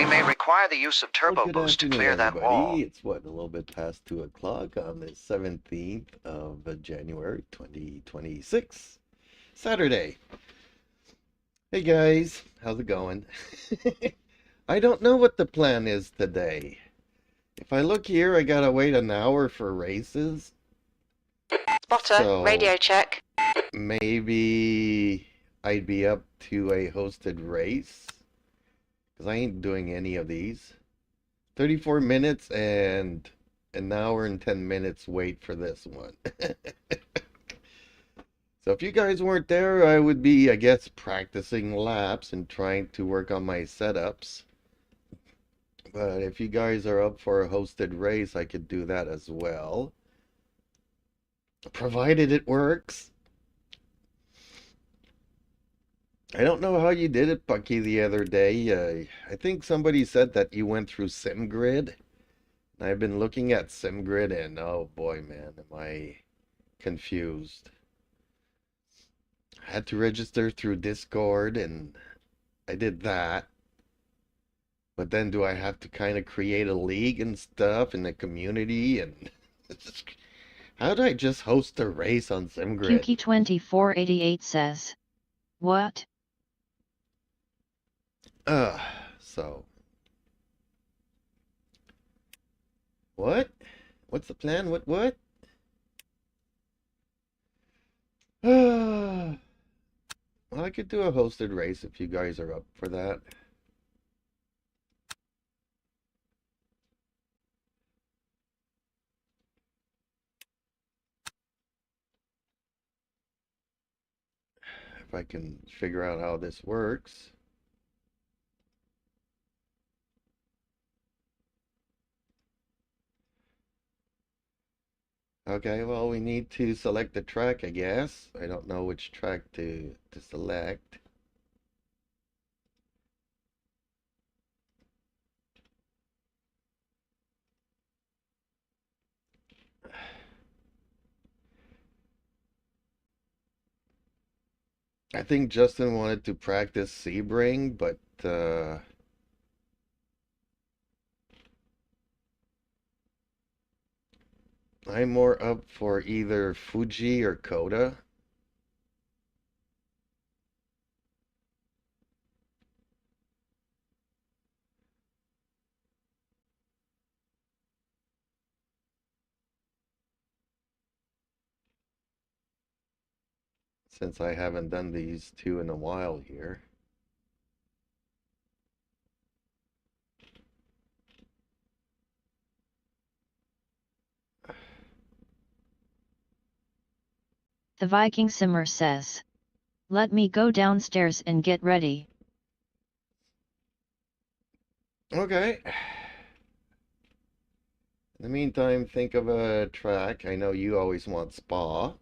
We may require the use of turbo Good boost to afternoon, clear that everybody. wall. It's what, a little bit past 2 o'clock on the 17th of January 2026, Saturday. Hey guys, how's it going? I don't know what the plan is today. If I look here, I gotta wait an hour for races. Spotter, So radio check. maybe I'd be up to a hosted race, because I ain't doing any of these. 34 minutes and an hour and 10 minutes wait for this one. So if you guys weren't there, I would be, I guess, practicing laps and trying to work on my setups. But if you guys are up for a hosted race, I could do that as well, provided it works. I don't know how you did it, Bucky, the other day. I think somebody said that you went through SimGrid. I've been looking at SimGrid and oh boy, man, am I confused. I had to register through Discord and I did that. But then do I have to kind of create a league and stuff in the community? And how do I just host a race on SimGrid? Puki2488 says, what? So. What? What's the plan? What? Well, I could do a hosted race if you guys are up for that. If I can figure out how this works. Okay, well, we need to select the track, I guess. I don't know which track to select. I think Justin wanted to practice Sebring, but I'm more up for either Fuji or Coda. Since I haven't done these two in a while here. The Viking Simmer says, let me go downstairs and get ready. Okay. In the meantime, think of a track. I know you always want Spa.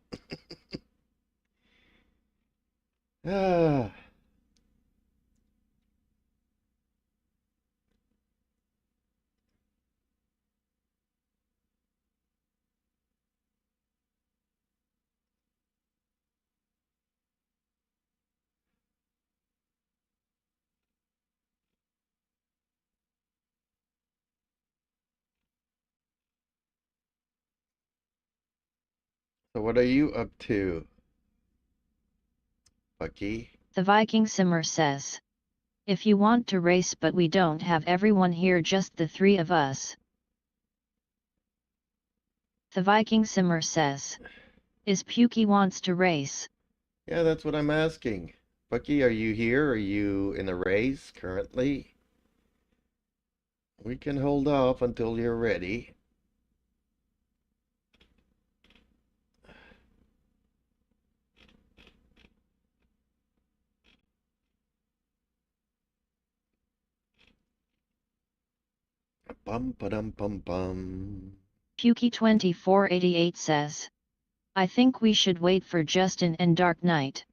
Ah. So what are you up to, Bucky? The Viking Simmer says, if you want to race but we don't have everyone here, just the three of us. The Viking Simmer says, is Puki wants to race? Yeah, that's what I'm asking. Bucky, are you here? Are you in a race currently? We can hold off until you're ready. Bum ba-dum bum bum. Puki2488 says, I think we should wait for Justin and Dark Knight.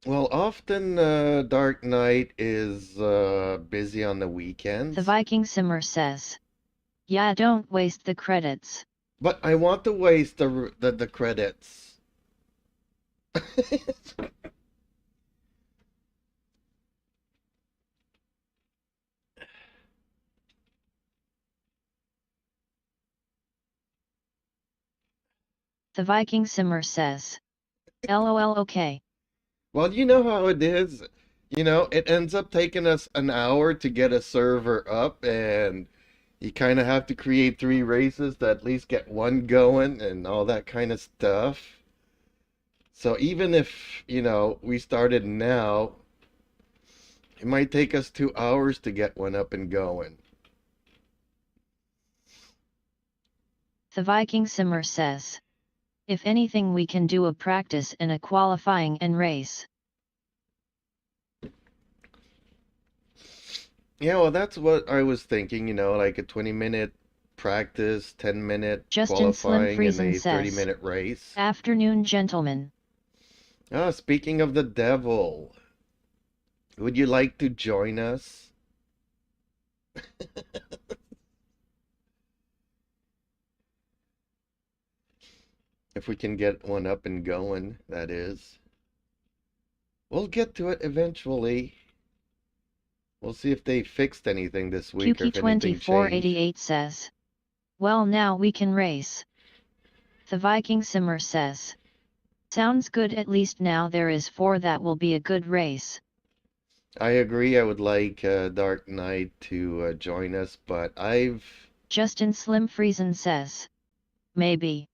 Well, often Dark Knight is busy on the weekends. The Viking Simmer says, yeah, don't waste the credits. But I want to waste the credits. The Viking Simmer says. LOL okay. Well, you know how it is. You know, it ends up taking us an hour to get a server up, and you kind of have to create 3 races to at least get one going and all that kind of stuff. So even if, we started now, it might take us 2 hours to get one up and going. The Viking Simmer says. If anything, we can do a practice and a qualifying and race. Yeah, well, that's what I was thinking, like a 20-minute practice, 10-minute Justin Slim qualifying, and Friesen a says. 30-minute race. Afternoon, gentlemen. Ah, speaking of the devil, would you like to join us? If we can get one up and going, that is. We'll get to it eventually. We'll see if they fixed anything this week or if anything changed. QP2488 says. Well, now we can race. The Viking Simmer says. Sounds good, at least now there is 4 that will be a good race. I agree, I would like Dark Knight to join us, but Justin Slim Friesen says. Maybe.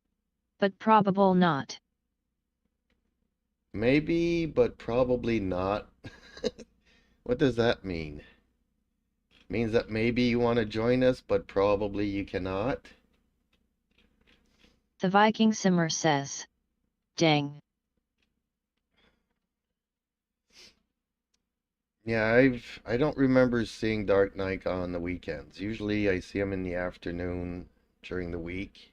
But probable not. Maybe, but probably not. What does that mean? Means that maybe you want to join us, but probably you cannot? The Viking Simmer says. Dang. Yeah, I don't remember seeing Dark Knight on the weekends. Usually I see him in the afternoon during the week.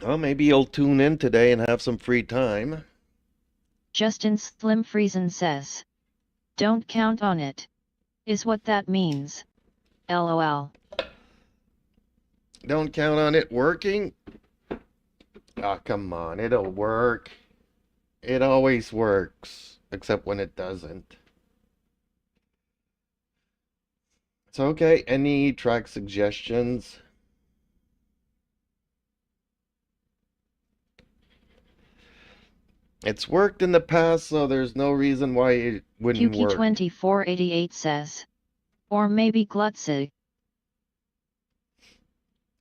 Well, maybe you'll tune in today and have some free time. Justin Slim Friesen says. Don't count on it. Is what that means. LOL. Don't count on it working? Ah, come on, it'll work. It always works, except when it doesn't. So, okay, any track suggestions? It's worked in the past, so there's no reason why it wouldn't work. QP2488 says. Or maybe Glutzy.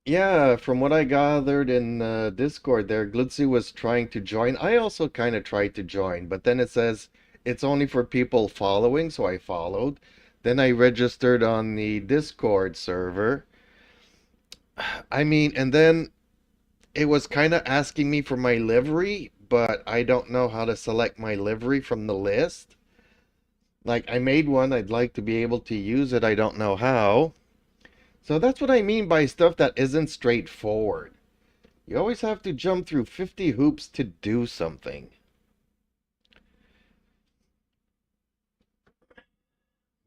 Yeah, from what I gathered in Discord there, Glitzy was trying to join. I also kind of tried to join, but then it says it's only for people following, so I followed. Then I registered on the Discord server. I mean, and then it was kind of asking me for my livery, but I don't know how to select my livery from the list. Like, I made one, I'd like to be able to use it, I don't know how. So that's what I mean by stuff that isn't straightforward. You always have to jump through 50 hoops to do something.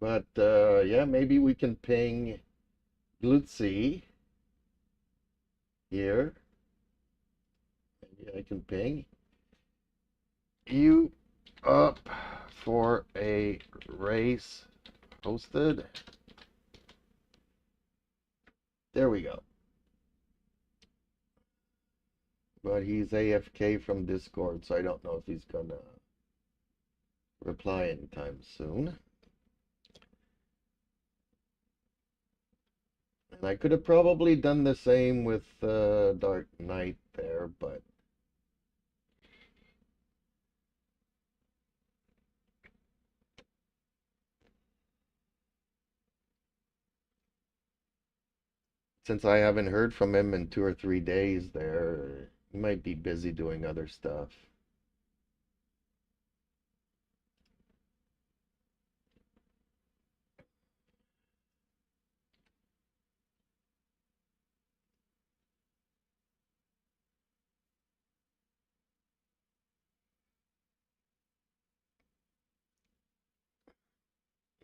But, yeah, maybe we can ping Glutzy here. Maybe I can ping you up for a race hosted. There we go. But he's AFK from Discord, so I don't know if he's gonna reply anytime soon. And I could have probably done the same with Dark Knight there, but since I haven't heard from him in 2 or 3 days there, he might be busy doing other stuff.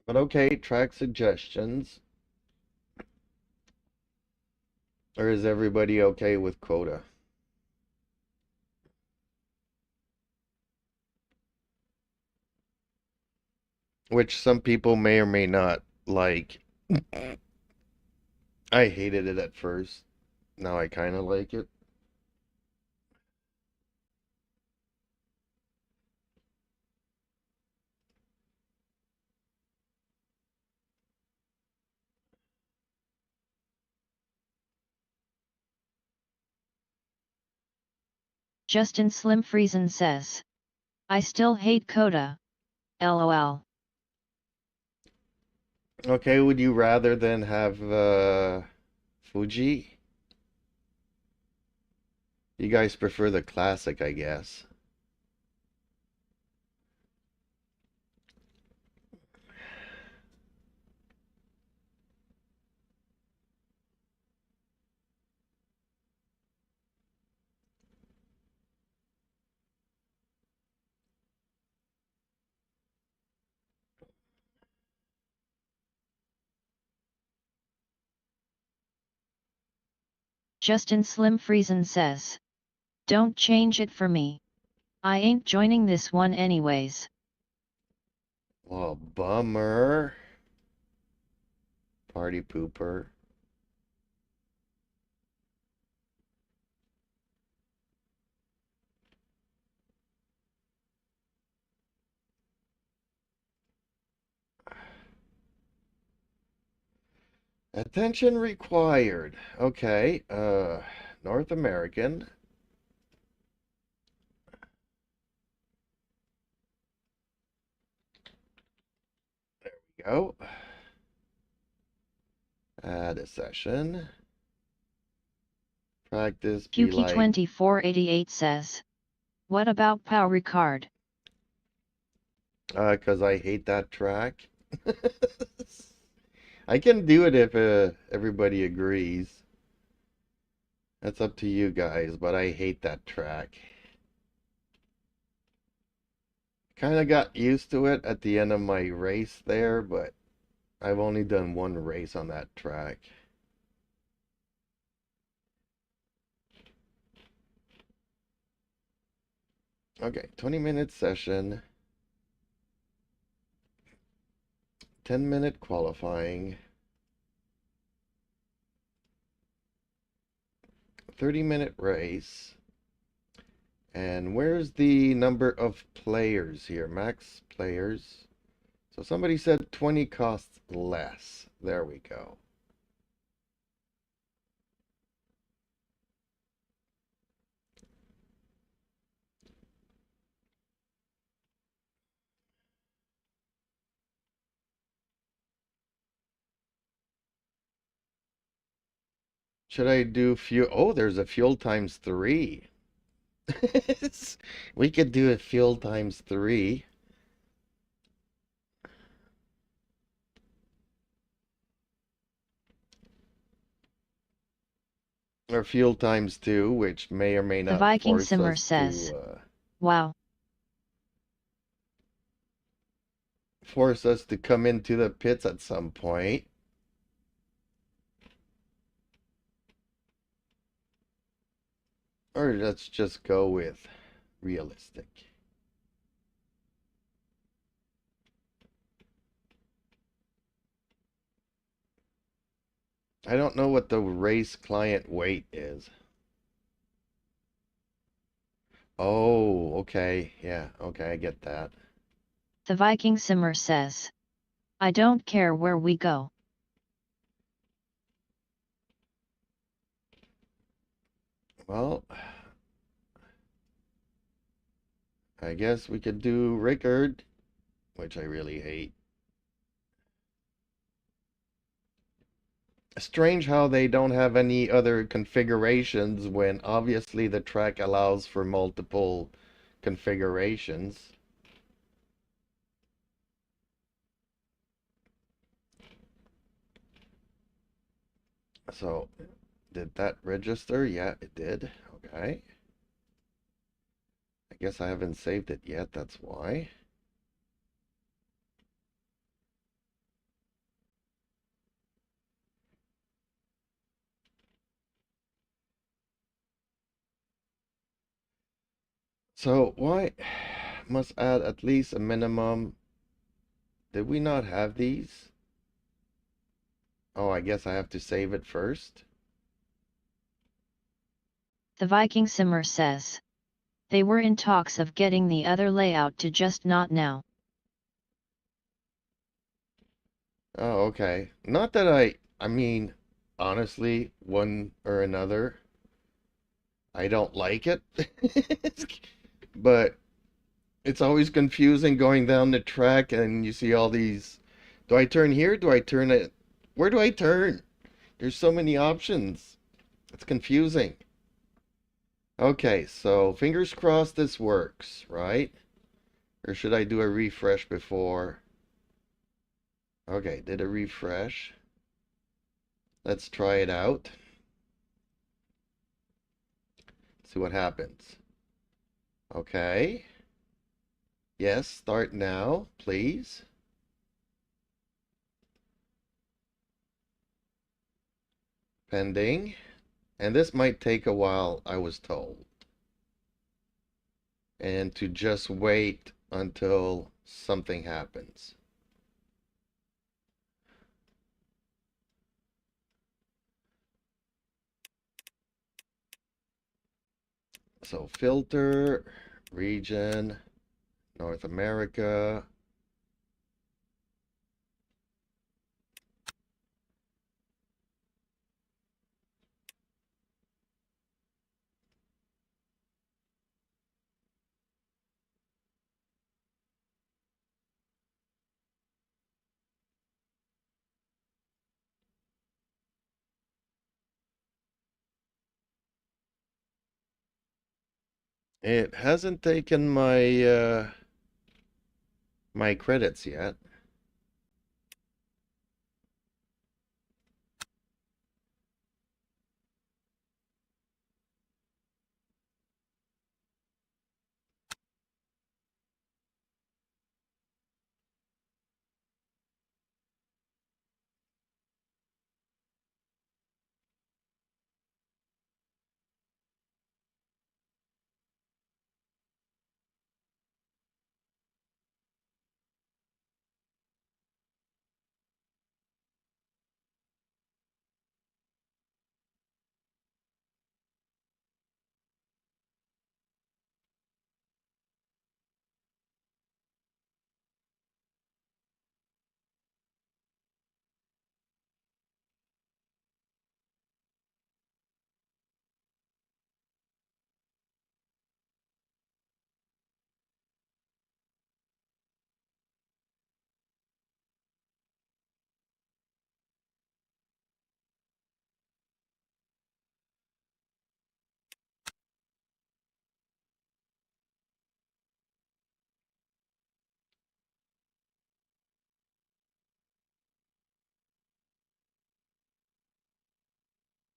But okay, track suggestions. Or is everybody okay with Coda? Which some people may or may not like. I hated it at first. Now I kind of like it. Justin Slim Friesen says, I still hate Coda. LOL. Okay, would you rather than have Fuji? You guys prefer the classic, I guess. Justin Slim Friesen says, don't change it for me. I ain't joining this one anyways. Well, bummer. Party pooper. Attention required. Okay, North American. Go. Add a session. Practice be like. Puki2488 says, what about Pow Ricard? 'Cause I hate that track. I can do it if everybody agrees. That's up to you guys, but I hate that track. Kind of got used to it at the end of my race there, but I've only done one race on that track. Okay, 20-minute session. 10-minute qualifying. 30-minute race. And where's the number of players here? Max players. So somebody said 20 costs less. There we go. Should I do fuel? Oh, there's a fuel times 3. We could do a fuel times 3. Or fuel times 2, which may or may The not Viking force Simmer us says, to wow. come into the pits at some point. Or let's just go with realistic. I don't know what the race client weight is. Oh, okay. Yeah, okay, I get that. The Viking Simmer says, I don't care where we go. Well, I guess we could do Rickard, which I really hate. Strange how they don't have any other configurations when obviously the track allows for multiple configurations. So, did that register? Yeah, it did. Okay. I guess I haven't saved it yet, that's why. So, why must add at least a minimum? Did we not have these? Oh, I guess I have to save it first. The Viking simmer says. They were in talks of getting the other layout to just not now. Oh, okay. Not that I mean, honestly, one or another, I don't like it. But it's always confusing going down the track and you see all these, do I turn here? Do I turn it? Where do I turn? There's so many options. It's confusing. Okay, so fingers crossed this works, right? Or should I do a refresh before? Okay, did a refresh. Let's try it out. See what happens. Okay. Yes, start now, please. Pending. And this might take a while, I was told. And to just wait until something happens. So filter, region, North America. It hasn't taken my my credits yet.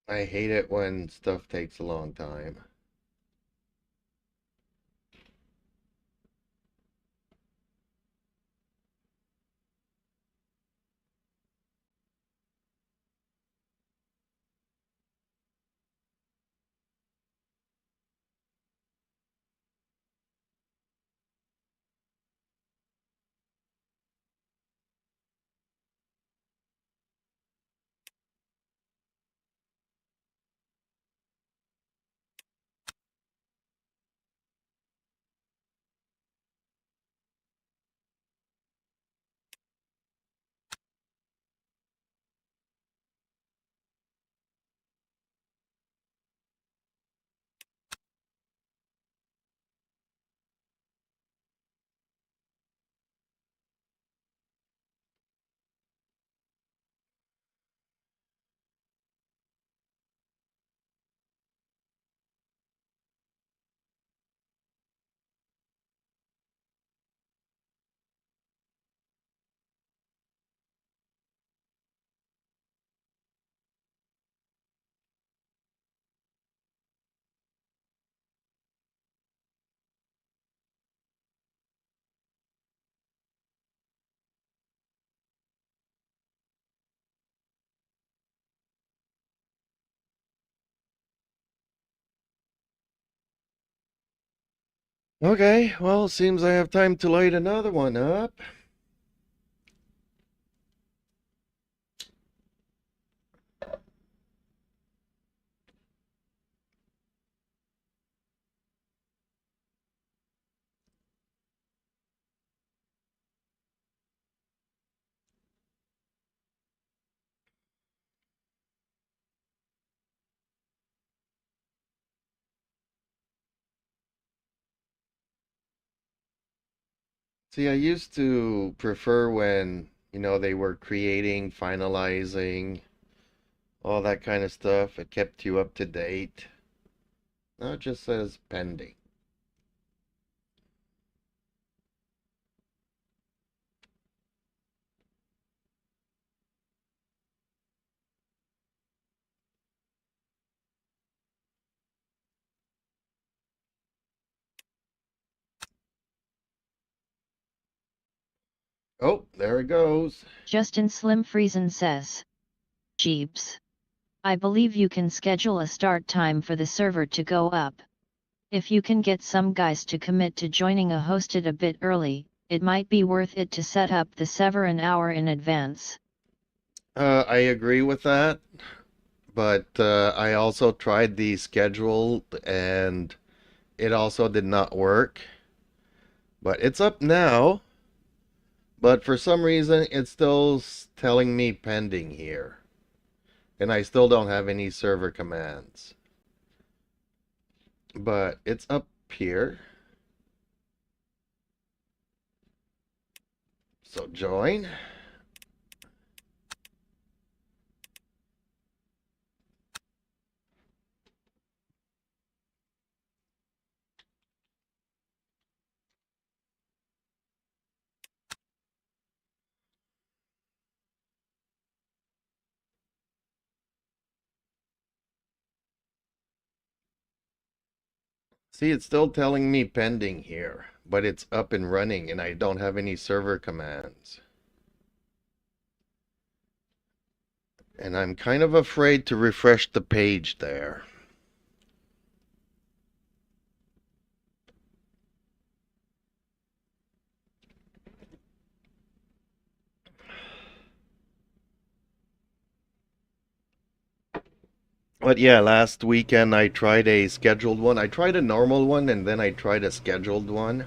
I hate it when stuff takes a long time. Okay, well, seems I have time to light another one up. See, I used to prefer when, they were creating, finalizing, all that kind of stuff. It kept you up to date. Now it just says pending. Oh, there it goes. Justin Slim Friesen says. Jeeps. I believe you can schedule a start time for the server to go up. If you can get some guys to commit to joining a hosted a bit early, it might be worth it to set up the server an hour in advance. I agree with that, but I also tried the schedule and it also did not work. But it's up now, but for some reason it's still telling me pending here. And I still don't have any server commands. But it's up here. So join. See, it's still telling me pending here, but it's up and running and I don't have any server commands. And I'm kind of afraid to refresh the page there. But yeah, last weekend I tried a scheduled one. I tried a normal one and then I tried a scheduled one.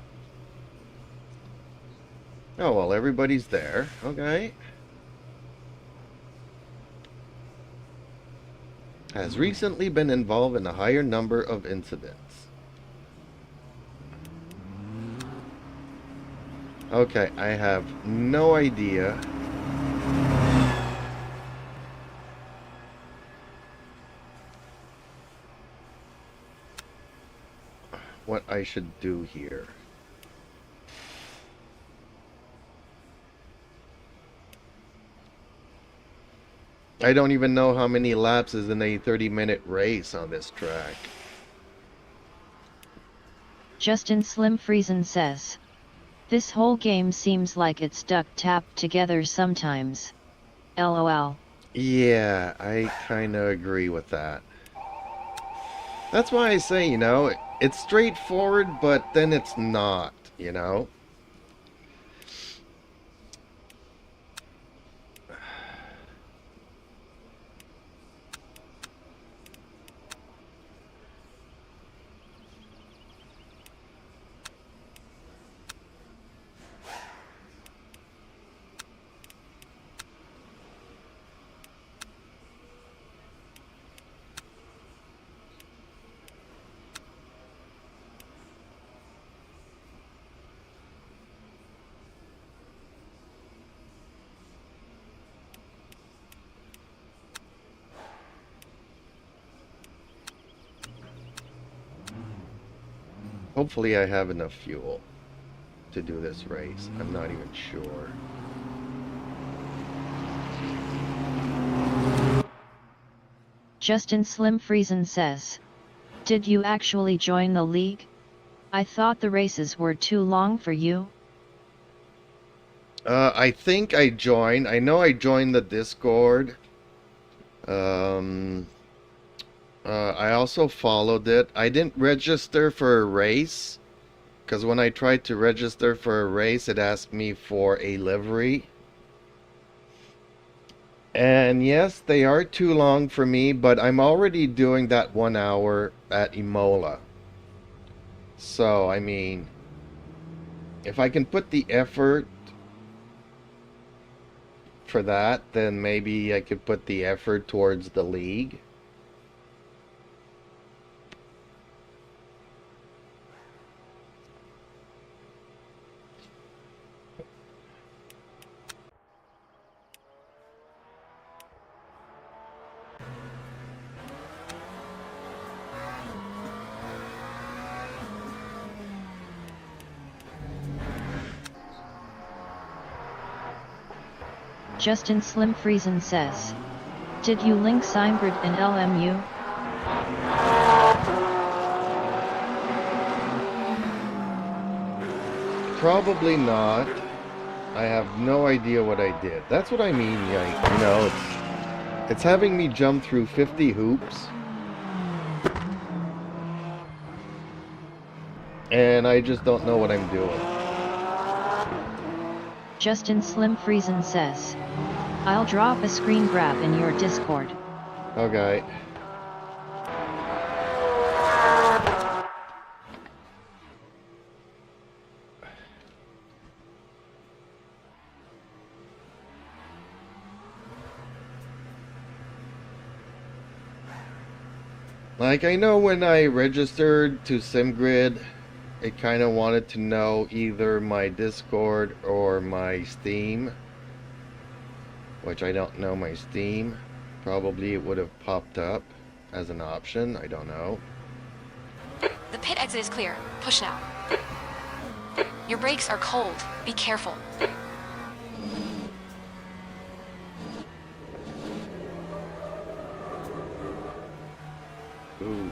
Oh, well, everybody's there. Okay. Has recently been involved in a higher number of incidents. Okay, I have no idea what I should do here. I don't even know how many laps is in a 30-minute race on this track. Justin Slim Friesen says. This whole game seems like it's duct-tapped together sometimes. LOL. Yeah, I kind of agree with that. That's why I say, it's straightforward, but then it's not. Hopefully I have enough fuel to do this race. I'm not even sure. Justin Slim Friesen says. Did you actually join the league? I thought the races were too long for you. I think I joined. I know I joined the Discord. I also followed it. I didn't register for a race, because when I tried to register for a race, it asked me for a livery. And yes, they are too long for me, but I'm already doing that 1 hour at Imola. So, I mean, if I can put the effort for that, then maybe I could put the effort towards the league. Justin Slim Friesen says, did you link SignGrid and LMU? Probably not. I have no idea what I did. That's what I mean, you know, it's having me jump through 50 hoops. And I just don't know what I'm doing. Justin Slim Friesen says, I'll drop a screen grab in your Discord. Okay. Like, I know when I registered to SimGrid, it kind of wanted to know either my Discord or my Steam, which I don't know my Steam. Probably it would have popped up as an option, I don't know. The pit exit is clear. Push now. Your brakes are cold. Be careful. Ooh.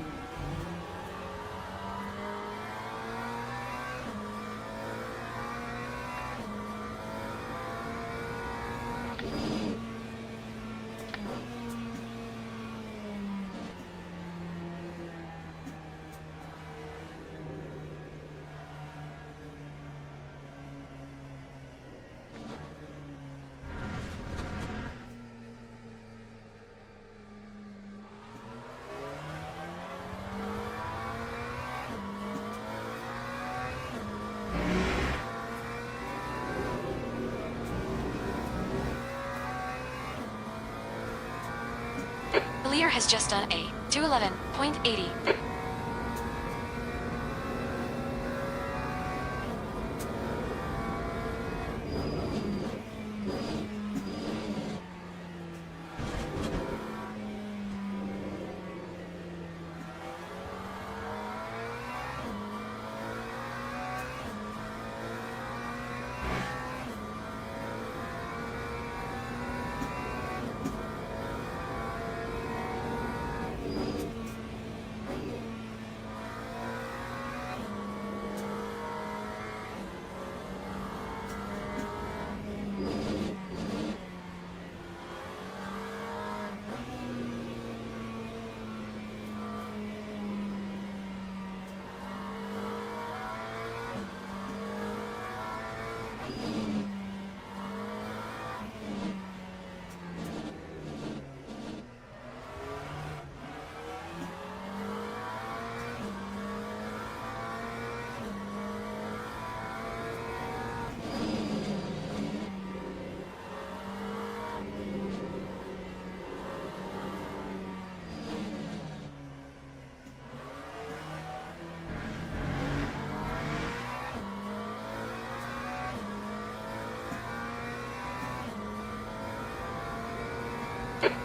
The leader has just done a 211.80.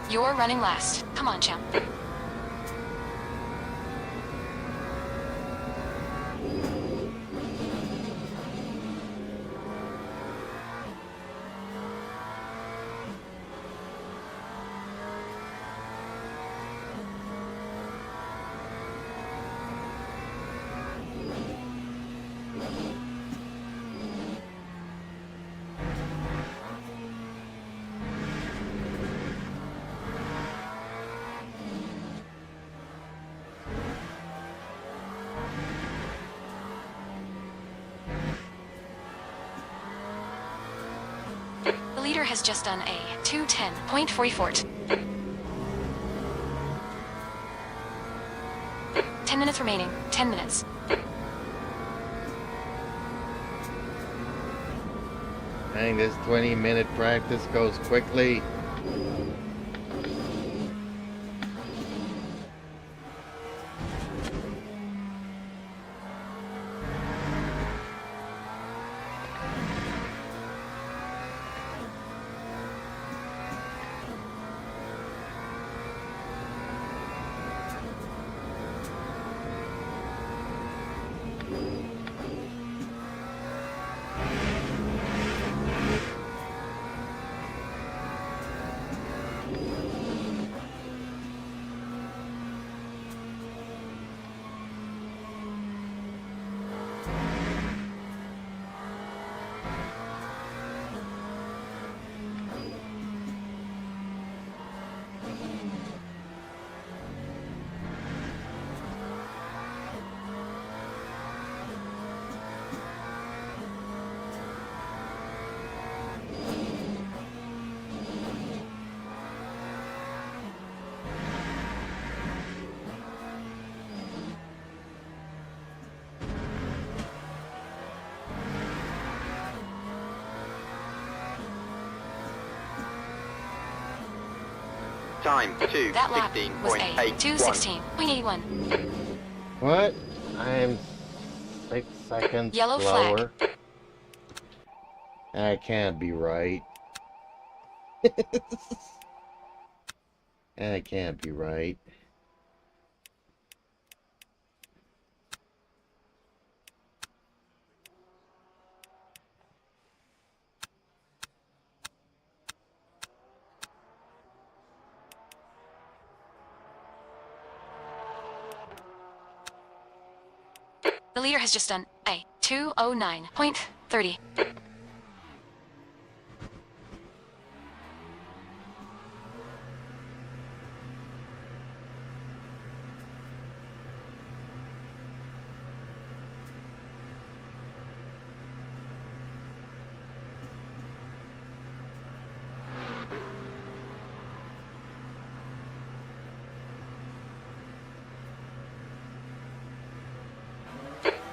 You're running last. Come on, champ. The leader has just done a 210.44. 10 minutes remaining. 10 minutes. Dang, this 20-minute practice goes quickly. Time That lap was a 2:16.81. 2:16.81. What? I'm 6 seconds Yellow slower. flag. That can't be right. That can't be right. The leader has just done a 2:09.30.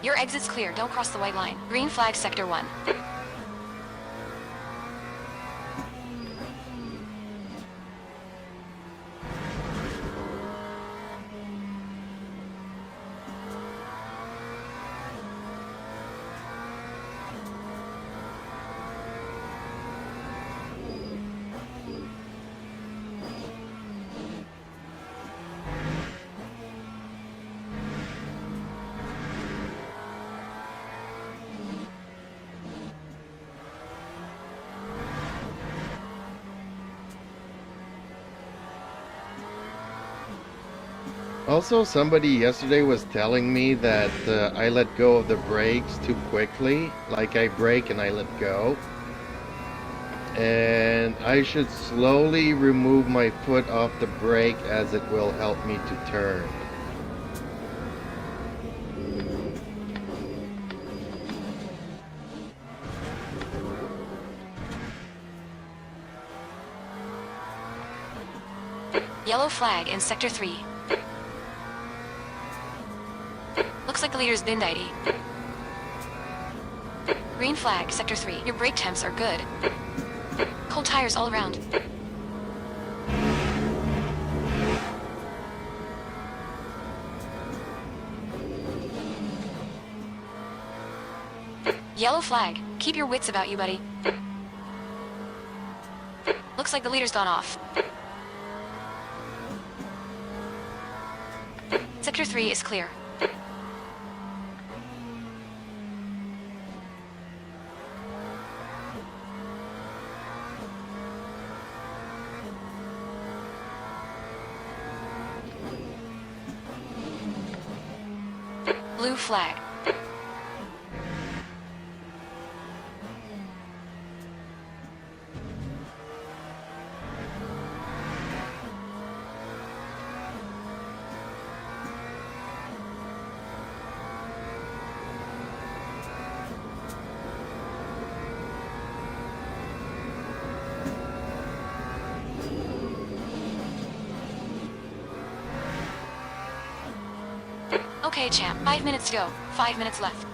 Your exit's clear. Don't cross the white line. Green flag, sector 1. Also, somebody yesterday was telling me that I let go of the brakes too quickly. Like I brake and I let go. And I should slowly remove my foot off the brake as it will help me to turn. Yellow flag in sector 3. Looks like the leader's binned ID. Green flag, sector 3. Your brake temps are good. Cold tires all around. Yellow flag. Keep your wits about you, buddy. Looks like the leader's gone off. Sector 3 is clear. Blue flag. Okay, champ. 5 minutes to go. 5 minutes left.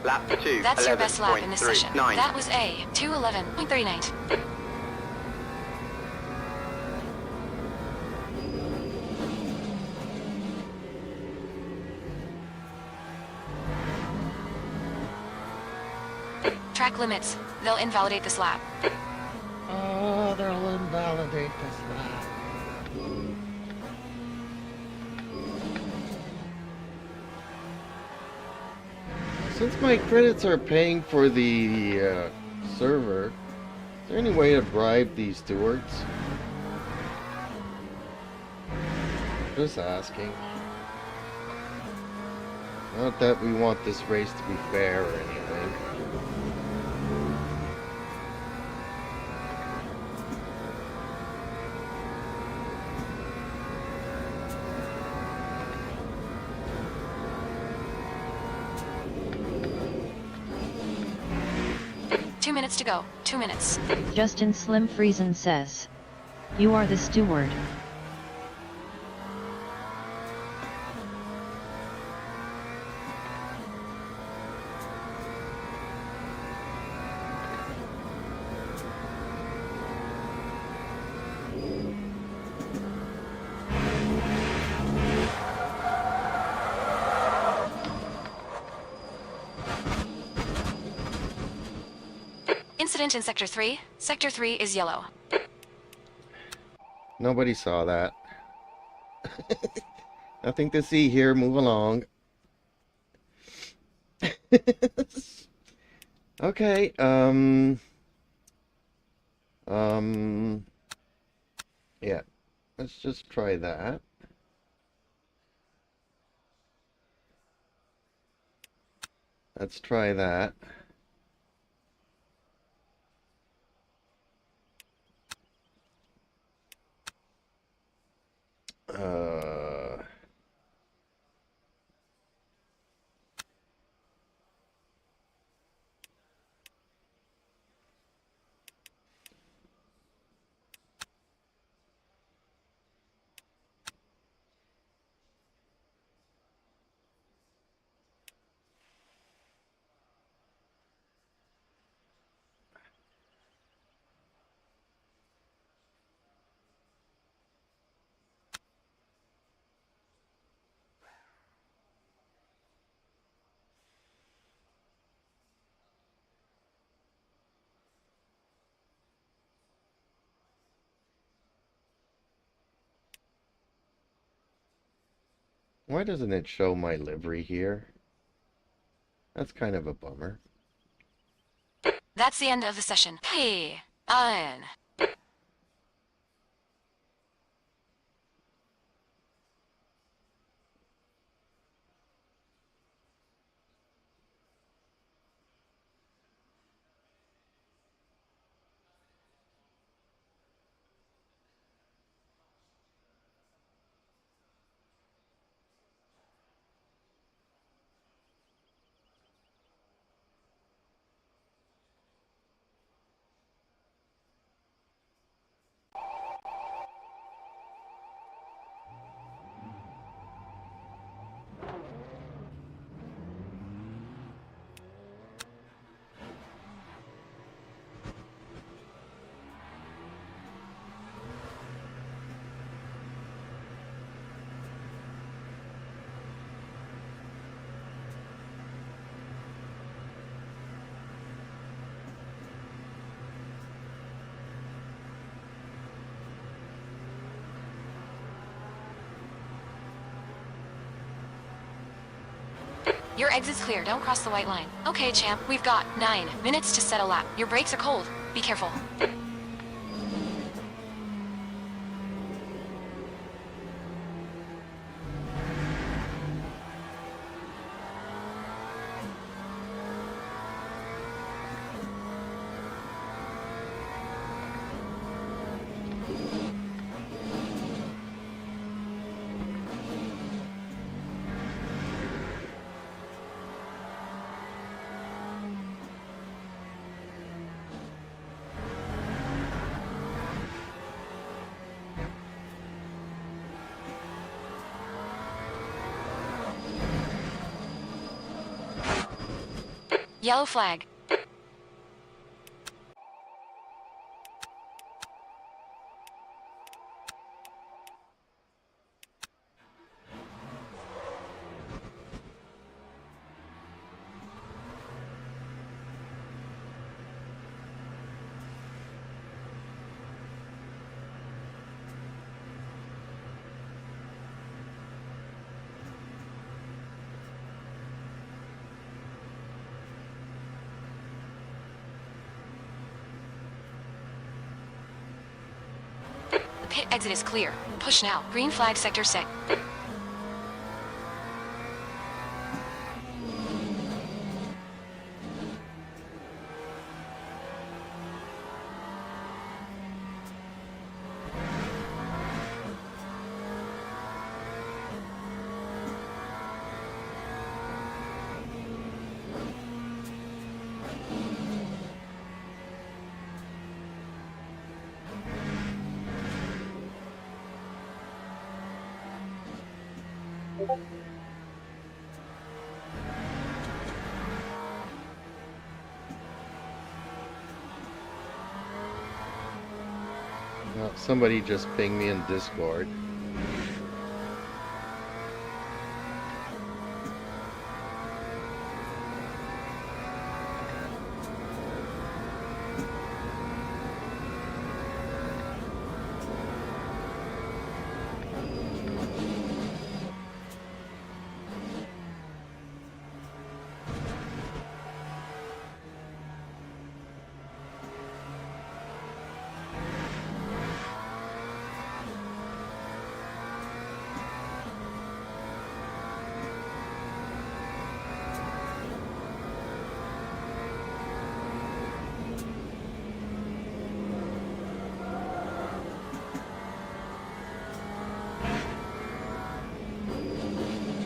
Lap 2. That's your best lap in this session. 11.39. That was a 2:11.39. Track limits. They'll invalidate this lap. Oh, they'll invalidate this lap. Since my credits are paying for the server, is there any way to bribe these stewards? Just asking. Not that we want this race to be fair or anything. Two minutes to go. 2 minutes. Justin Slim Friesen says, "You are the steward." Incident in Sector 3. Sector 3 is yellow. Nobody saw that. Nothing to see here. Move along. Okay. Yeah. Let's just try that. Let's try that. Why doesn't it show my livery here? That's kind of a bummer. That's the end of the session. Hey, on. Your exit's clear. Don't cross the white line. Okay, champ. We've got 9 minutes to set a lap. Your brakes are cold. Be careful. Yellow flag. The pit exit is clear. Push now. Green flag sector 6. Somebody just pinged me in Discord.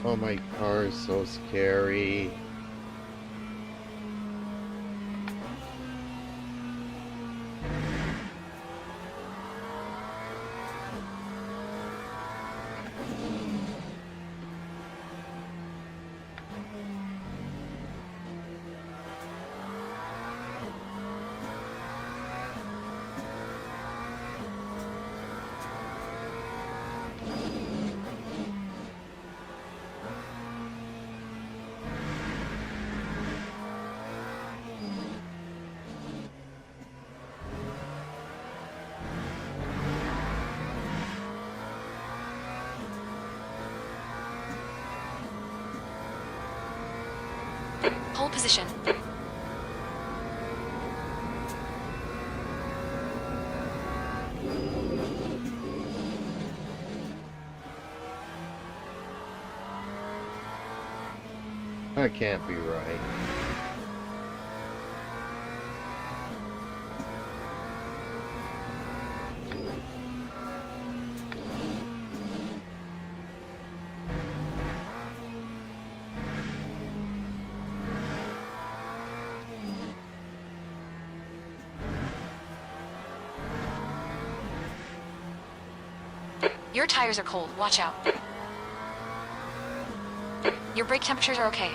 Oh, my car is so scary. Hold position. That can't be right. Your tires are cold. Watch out. Your brake temperatures are okay.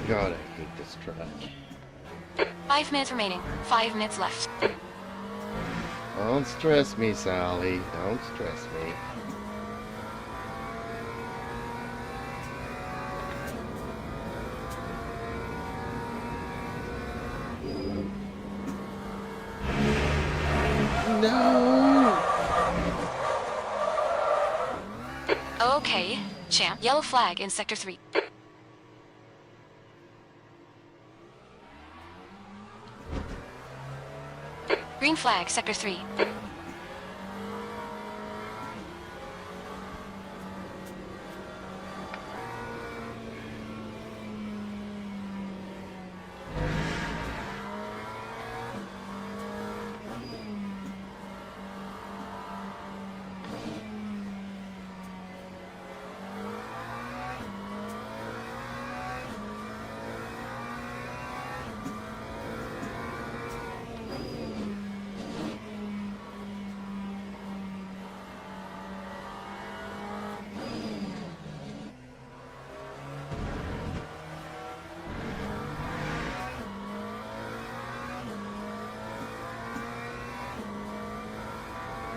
God, I hate this track. 5 minutes remaining. 5 minutes left. Don't stress me, Sally. Don't stress me. No! Okay, champ. Yellow flag in sector 3. Green flag, sector 3.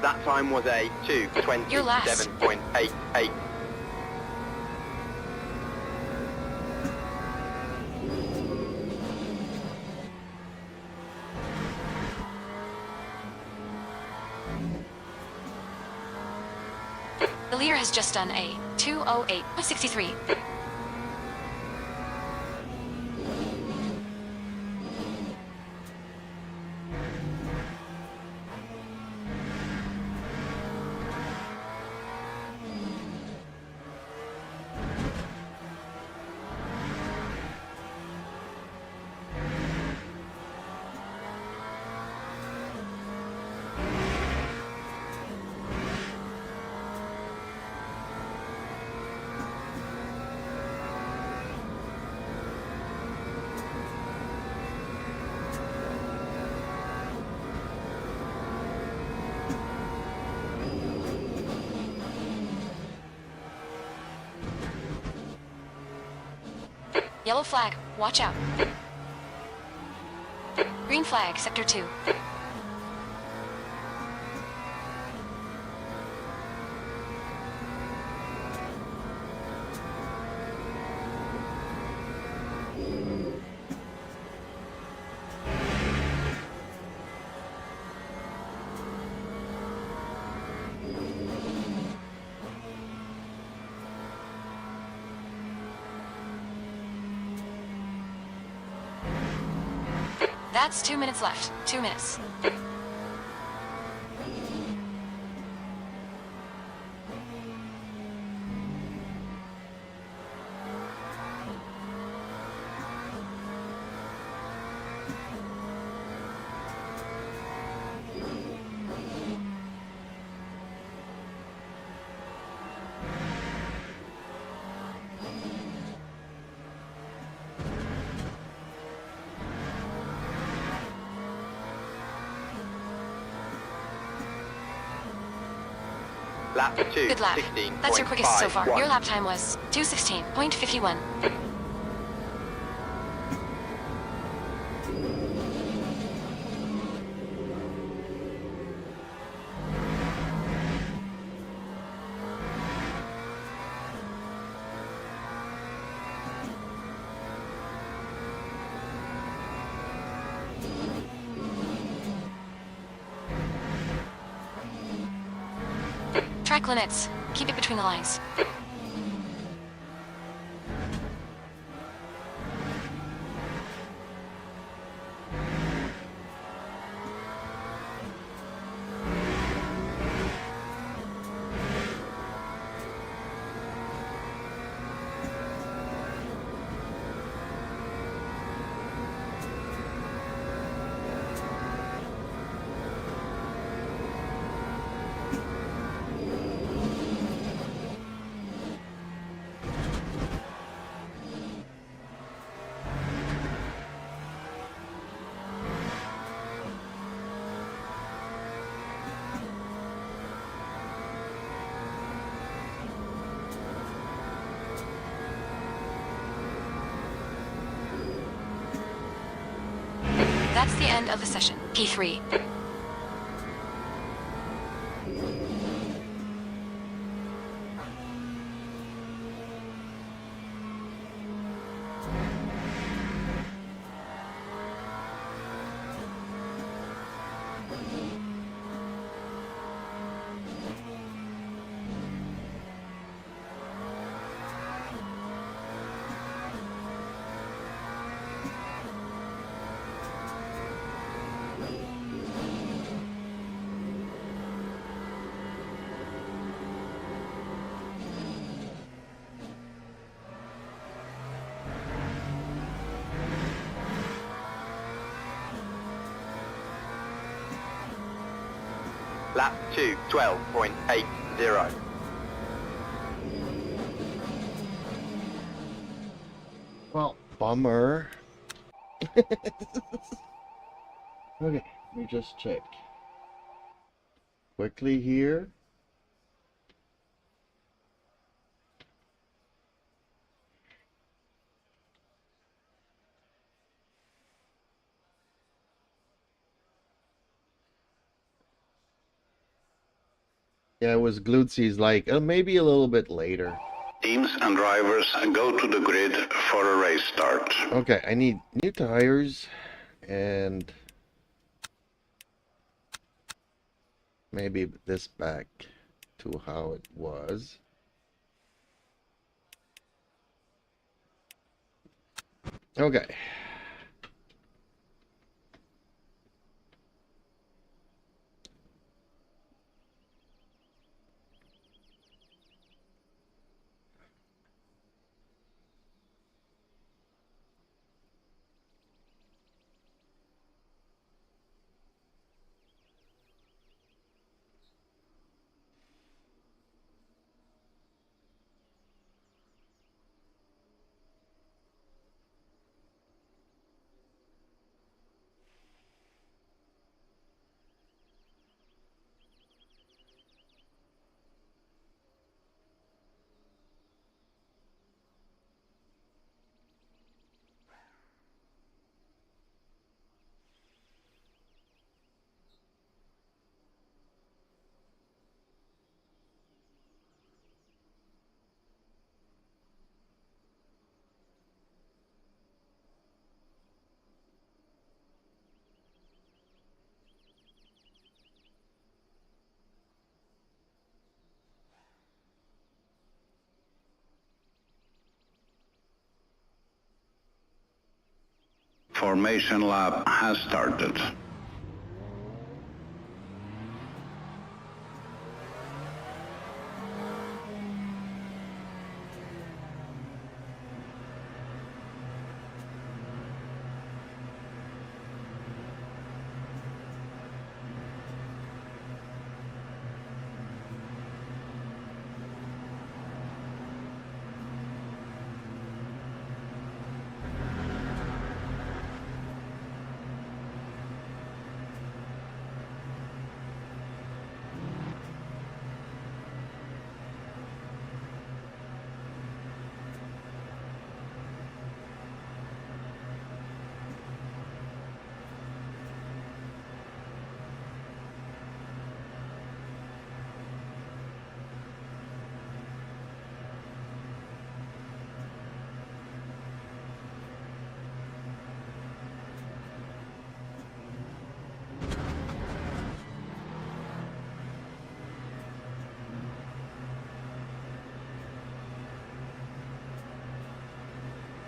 That time was a You're last. 2:27.88. The leader has just done a 2:08.63. Yellow flag, watch out. Green flag, sector 2. That's 2 minutes left. 2 minutes. Lap 2, Good lap. 16.51. That's your quickest so far. Your lap time was 2:16.51. Track limits. Keep it between the lines. That's the end of the session. P3. Lap 2, 12.80. Well, bummer. Okay, let me just check quickly here. Yeah, it was Glutzy's like, maybe a little bit later. Teams and drivers go to the grid for a race start. Okay, I need new tires and maybe this back to how it was. Okay. Formation lap has started.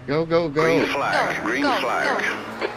Go, go, go. Green flag, green Go, flag. go.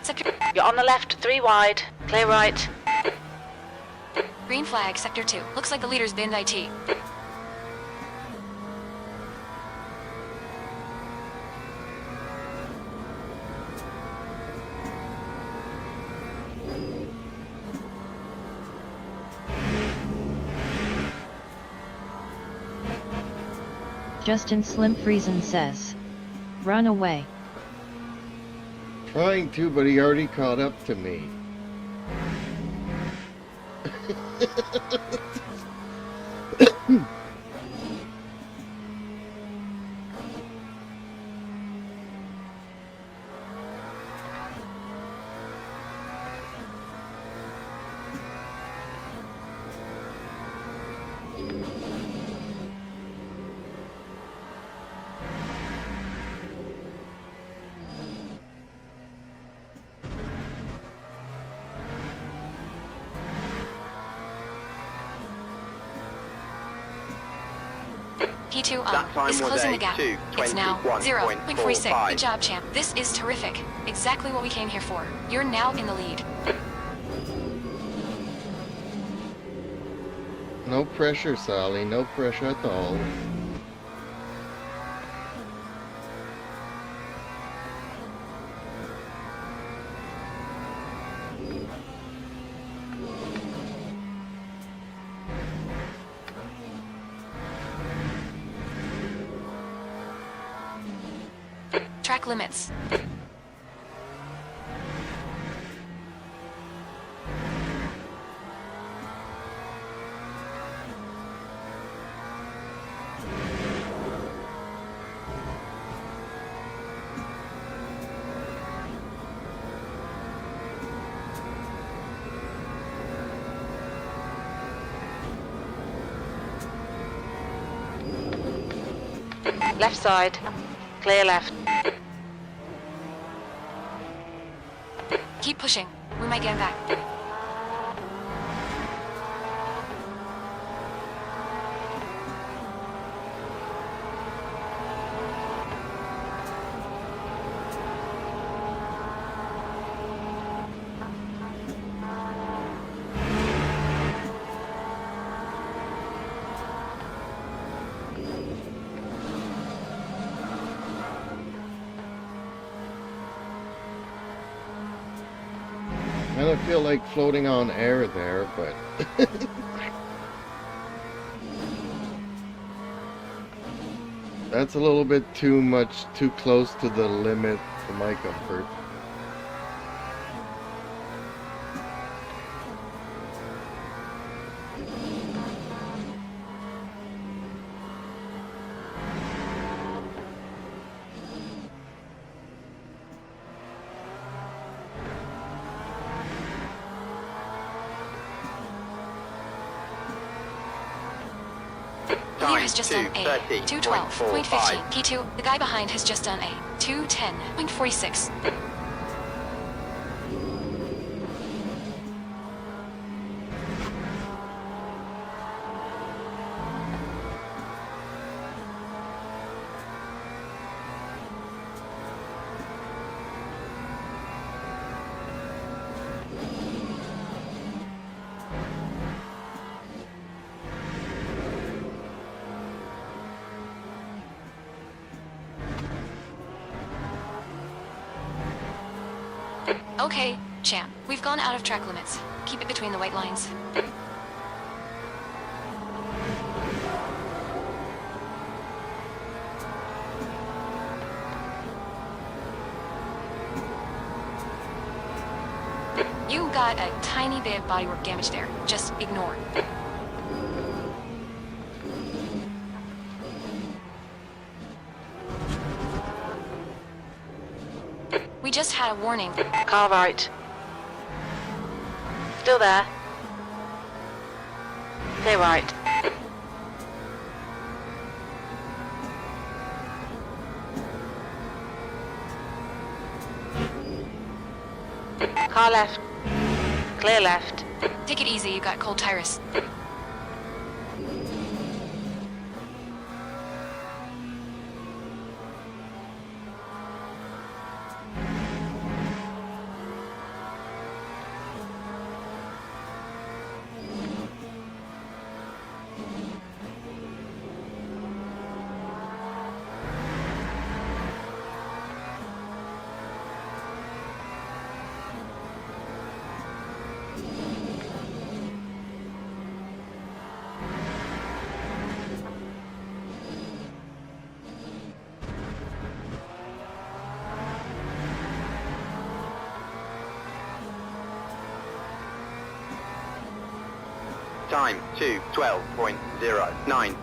Sector You're on the left, 3 wide. Clear right. green flag, sector 2. Looks like the leader's binned IT. Justin Slim Friesen says. Run away. Trying to, but he already caught up to me. Key 2, That time is was closing a the gap. It's now 0.46. 2:21.45. Good job, champ. This is terrific. Exactly what we came here for. You're now in the lead. No pressure, Sally. No pressure at all. Track limits. Left side. Clear left. Keep pushing. We might get him back. I don't feel like floating on air there, but that's a little bit too much, too close to the limit for my comfort. Leader has just done a 2:30.45. 212.15. Key 2, the guy behind has just done a 210.46. Okay, champ. We've gone out of track limits. Keep it between the white lines. You got a tiny bit of bodywork damage there. Just ignore. We just had a warning. Car right. Still there. Clear right. Car left. Clear left. Take it easy, you got cold tyrus. Time 2:12.09.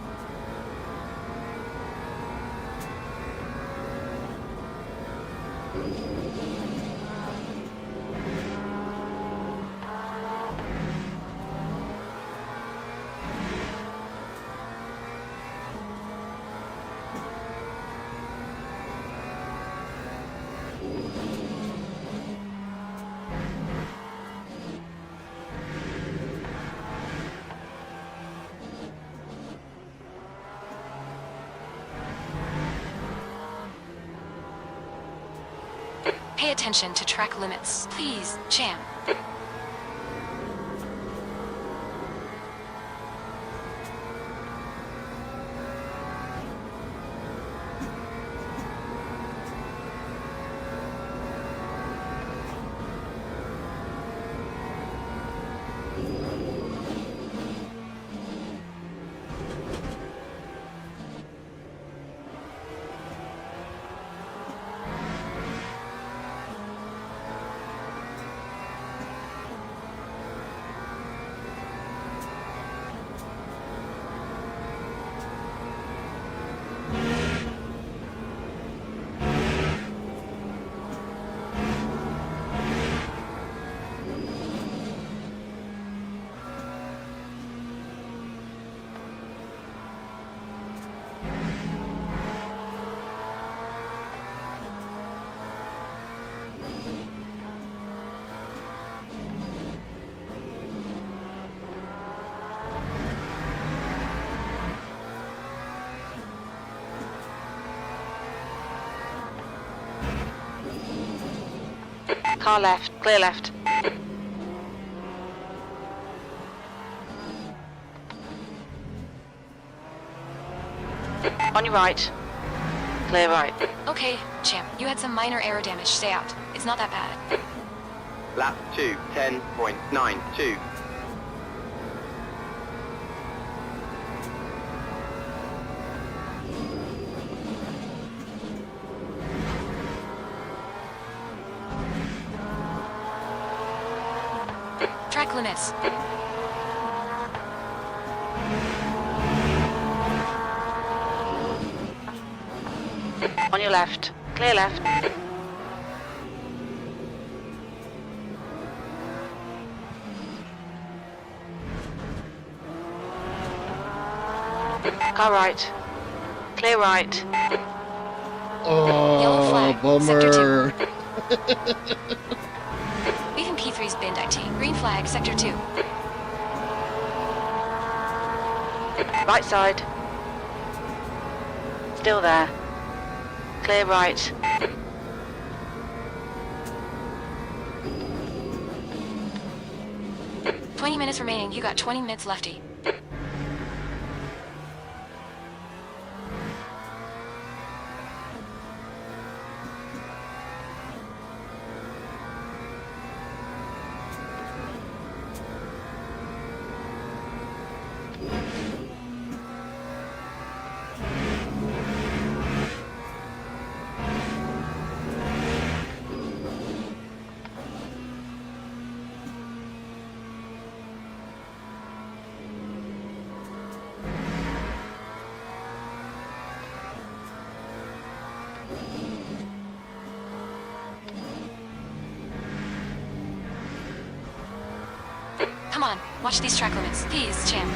Pay attention to track limits. Please, jam. Car left, clear left. On your right. Clear right. Okay, champ. You had some minor aero damage. Stay out. It's not that bad. Lap 2, 10.92. Track limits. On your left. Clear left. Car right. Clear right. Yellow Oh, flag. Sector bummer. 2. Leaving P3's bin deck. Green flag, sector 2. Right side. Still there. Clear right. "20 minutes remaining. You got 20 minutes lefty." Come on, watch these track limits. Please, champ.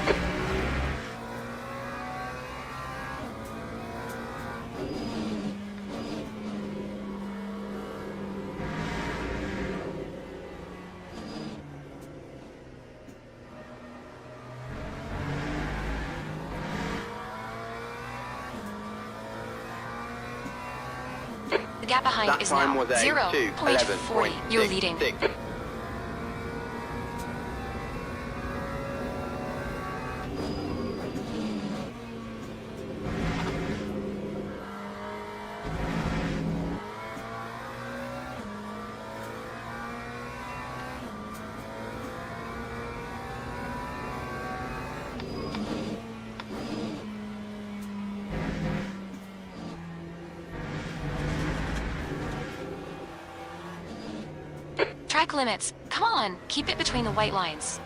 The gap behind That is time now was a 0.40. You're leading. 2:11.66. Track limits. Come on, keep it between the white lines.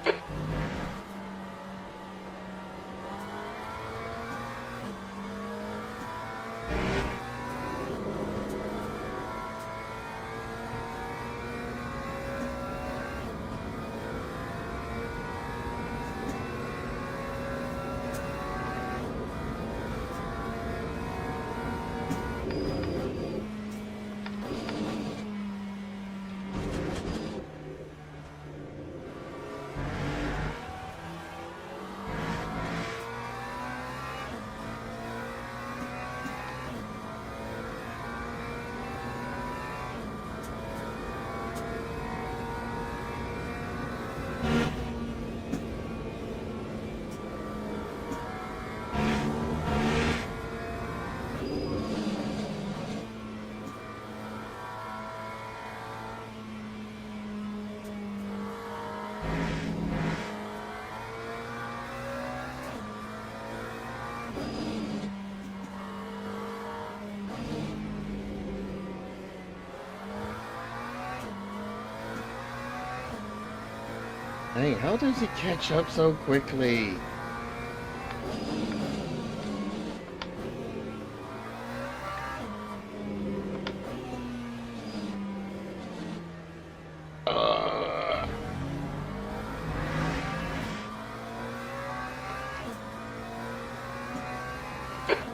Hey, how does he catch up so quickly?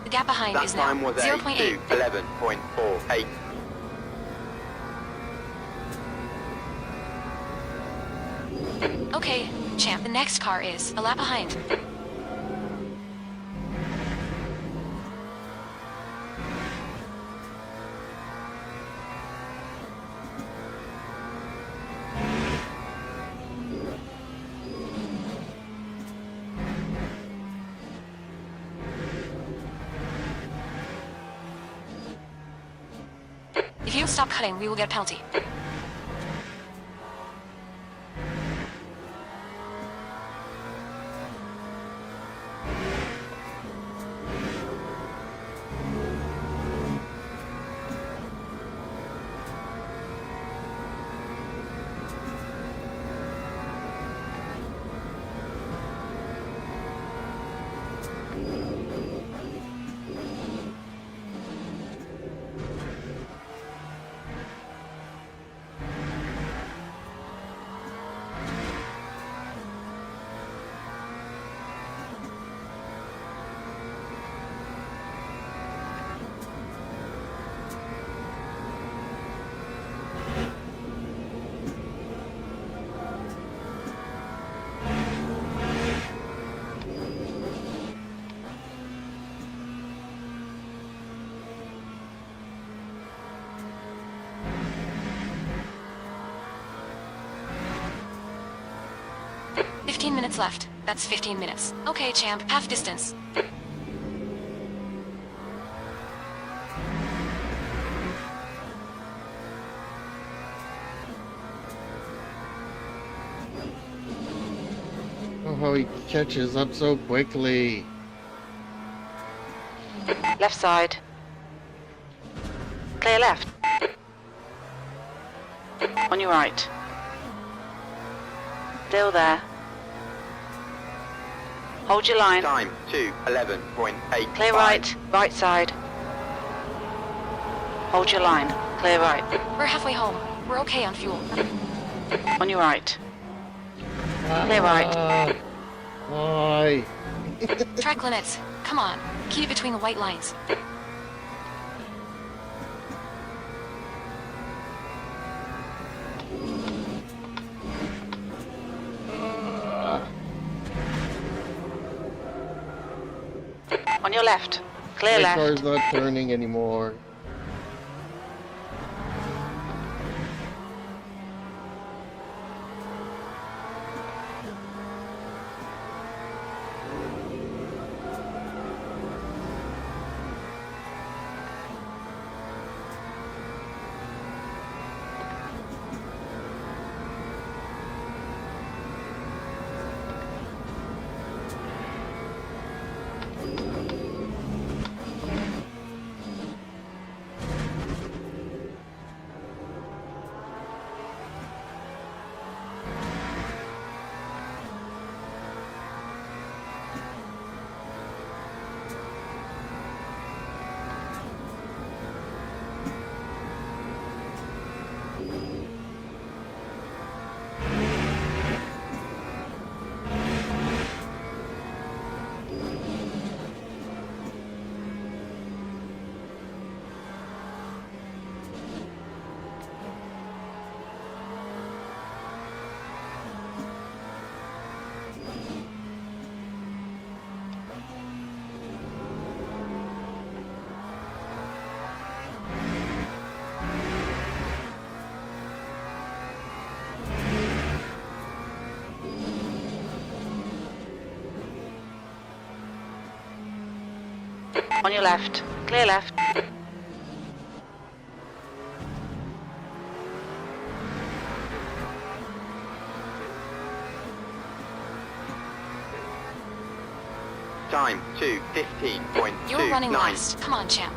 The gap behind That is now time was 0.8. 11.48. Okay, champ, the next car is a lap behind. If you don't stop cutting, we will get a penalty. Minutes left. That's 15 minutes. Okay, champ, half distance. Oh, how he catches up so quickly. Left side. Clear left. On your right. Still there. Hold your line. Time 2:11.8. Clear right. Right side. Hold your line. Clear right. We're halfway home. We're okay on fuel. On your right. Clear right. Why? Track limits. Come on. Keep it between the white lines. On your left. Clear My left. car's not turning anymore. On your left. Clear left. Time 2:15.29. You're running last. Come on, champ.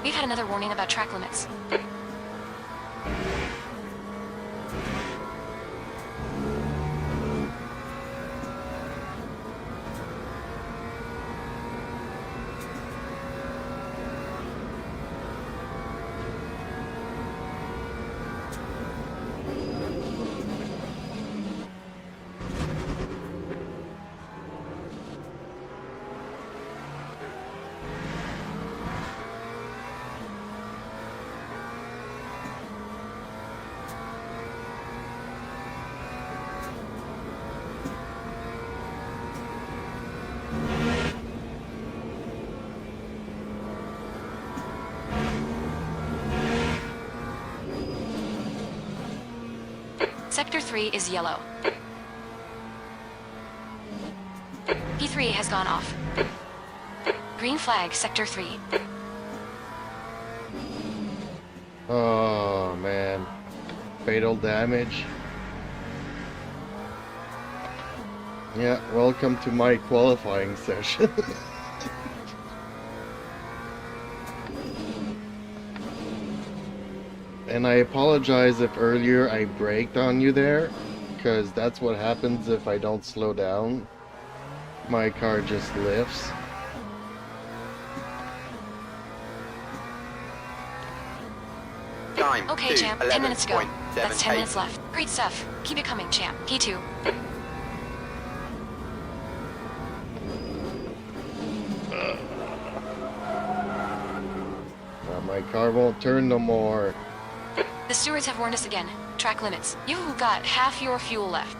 We've had another warning about track limits. Sector 3 is yellow. P3 has gone off. Green flag, Sector 3. Oh man, fatal damage. Yeah, welcome to my qualifying session. And I apologize if earlier I braked on you there, because that's what happens if I don't slow down. My car just lifts. Time Okay, to champ. 10 minutes to go. That's 10 11.78. minutes left. Great stuff. Keep it coming, champ. P2. My car won't turn no more. The stewards have warned us again. Track limits. You've got half your fuel left.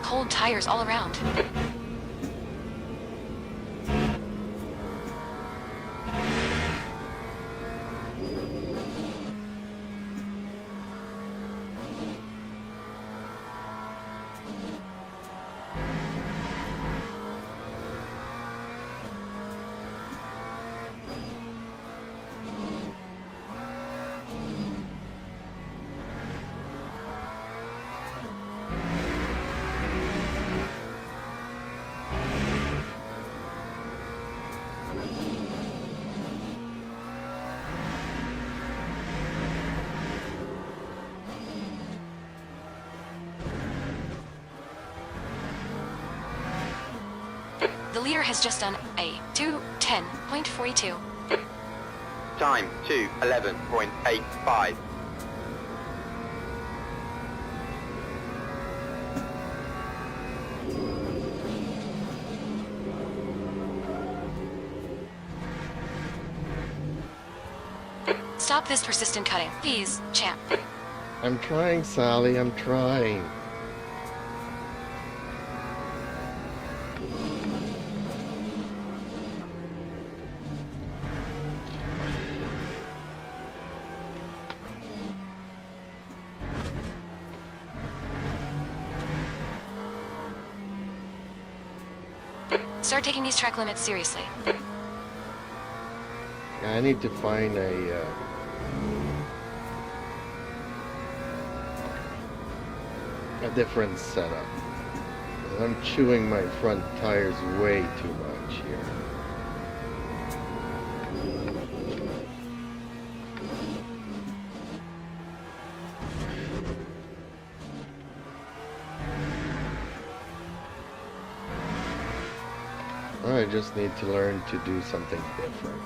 Cold tires all around. The leader has just done a 2:10.42. Time to 11.85. Stop this persistent cutting. Please, champ. I'm trying, Sally, I'm trying. Start taking these track limits seriously. I need to find a different setup. I'm chewing my front tires way too much here. I just need to learn to do something different.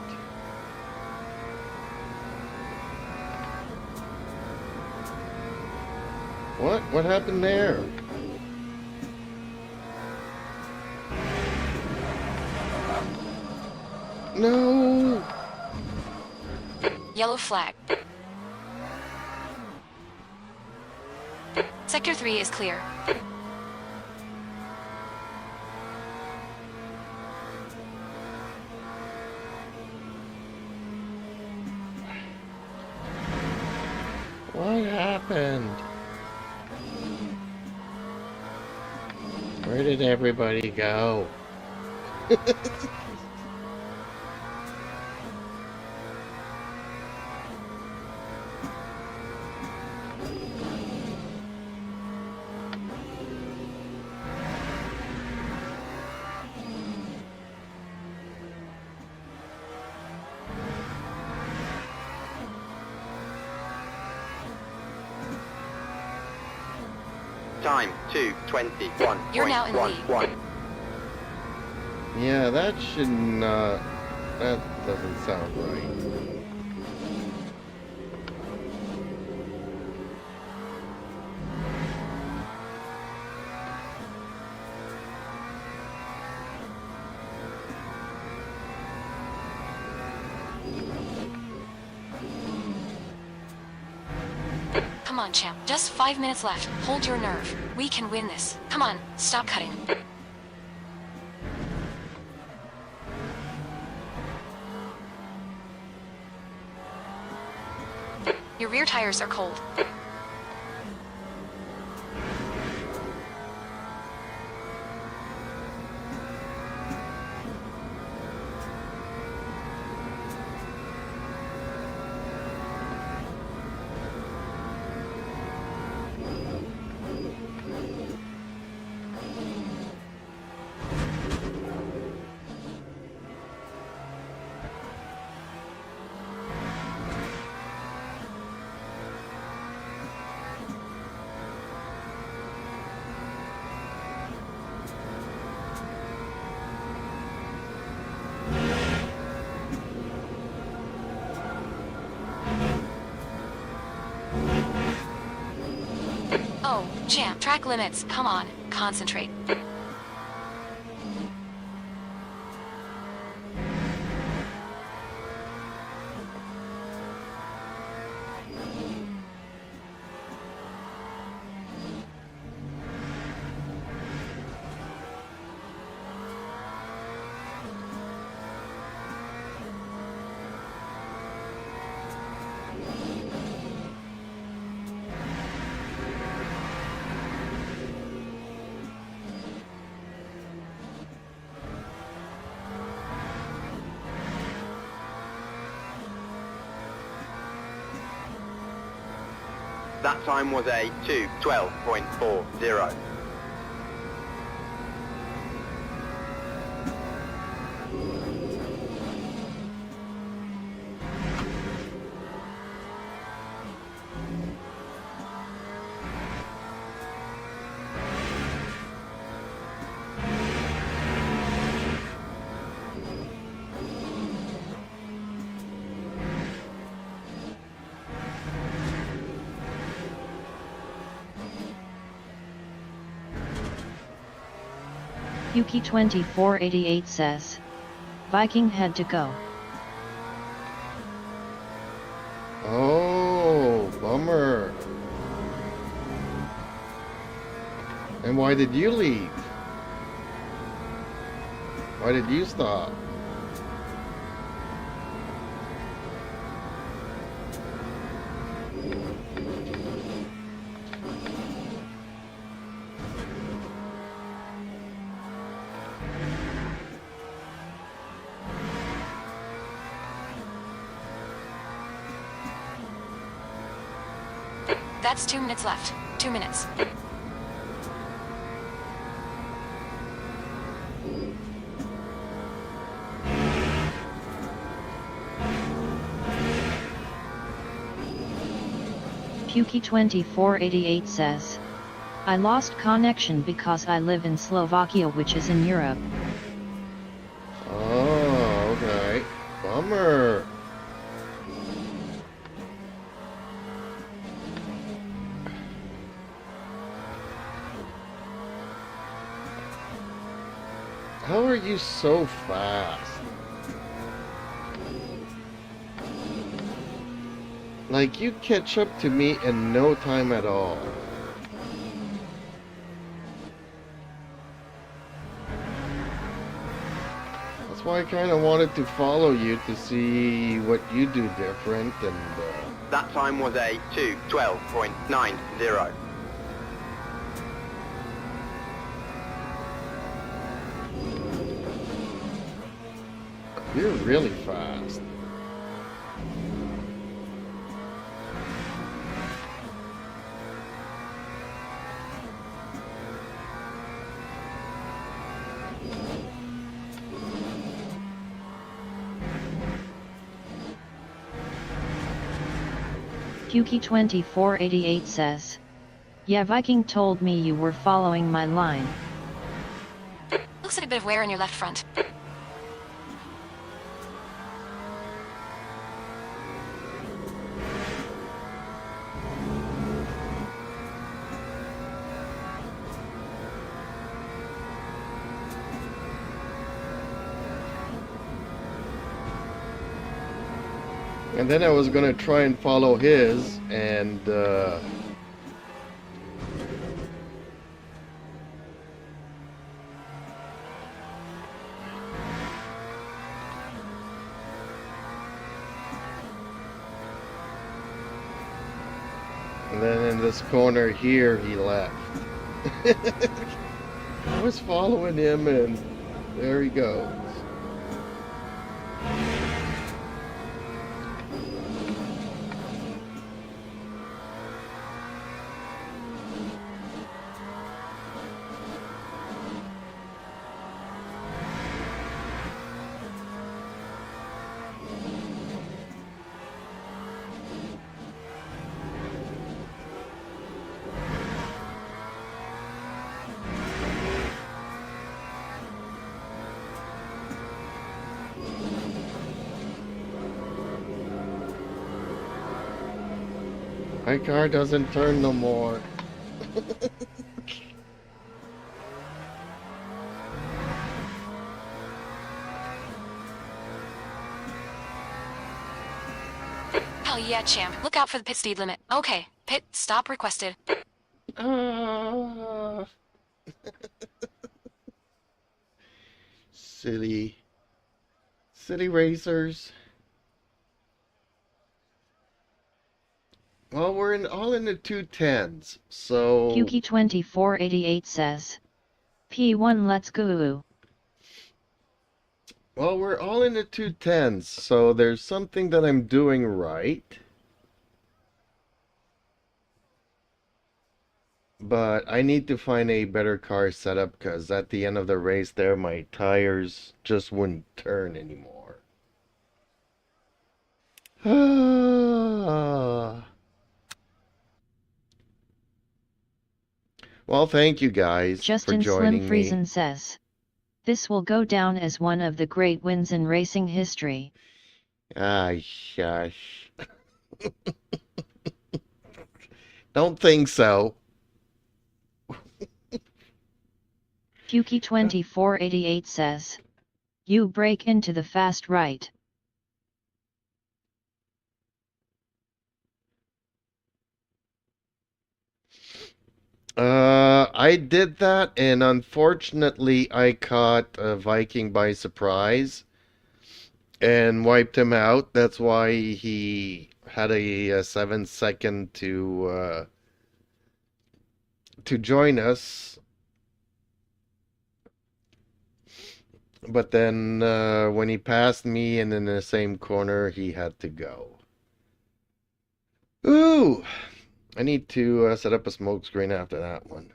What? What happened there? No! Yellow flag. Sector 3 is clear. What happened? Where did everybody go? Time 2:21. You're now in lead. Yeah, that should not... That doesn't sound right. Come on, champ. Just 5 minutes left. Hold your nerve. We can win this. Come on, stop cutting. Your rear tires are cold. Oh, champ, track limits. Come on, concentrate. That time was a 2:12.40. Yuki2488 says, Viking had to go. Oh, bummer. And why did you leave? Why did you stop? That's 2 minutes left. 2 minutes. Puki2488 says, I lost connection because I live in Slovakia, which is in Europe. Oh, okay. Bummer. are you so fast? Like, you catch up to me in no time at all. That's why I kind of wanted to follow you to see what you do different, and That time was a 2:12.90. you're really fast. Puki2488 says, "Yeah, Viking told me you were following my line." Looks like a bit of wear in your left front. And then I was gonna try and follow his, and then in this corner here, he left. I was following him, and there he goes. My car doesn't turn no more. Hell yeah, champ. Look out for the pit speed limit. Okay, pit stop requested. Silly racers. Well, we're all in the 210s, so... Puki2488 says, "P1 let's go." Well, we're all in the 210s, so there's something that I'm doing right. But I need to find a better car setup, because at the end of the race there, my tires just wouldn't turn anymore. Well, thank you guys Justin for joining Slim me. Friesen says, "This will go down as one of the great wins in racing history." Ah, shush. Don't think so. Puki2488 says, "You break into the fast right." I did that, and unfortunately I caught a Viking by surprise and wiped him out. That's why he had a 7 second to join us. But then when he passed me and in the same corner, he had to go. Ooh! I need to set up a smoke screen after that one.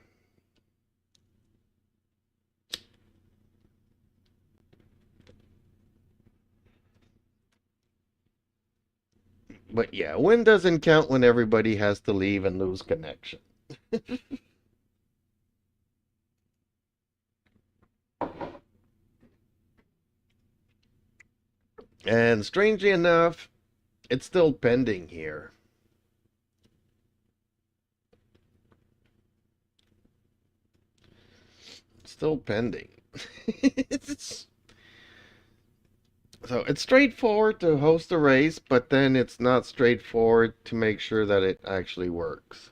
But yeah, win doesn't count when everybody has to leave and lose connection. And strangely enough, it's still pending here. Still pending. So it's straightforward to host a race, but then it's not straightforward to make sure that it actually works.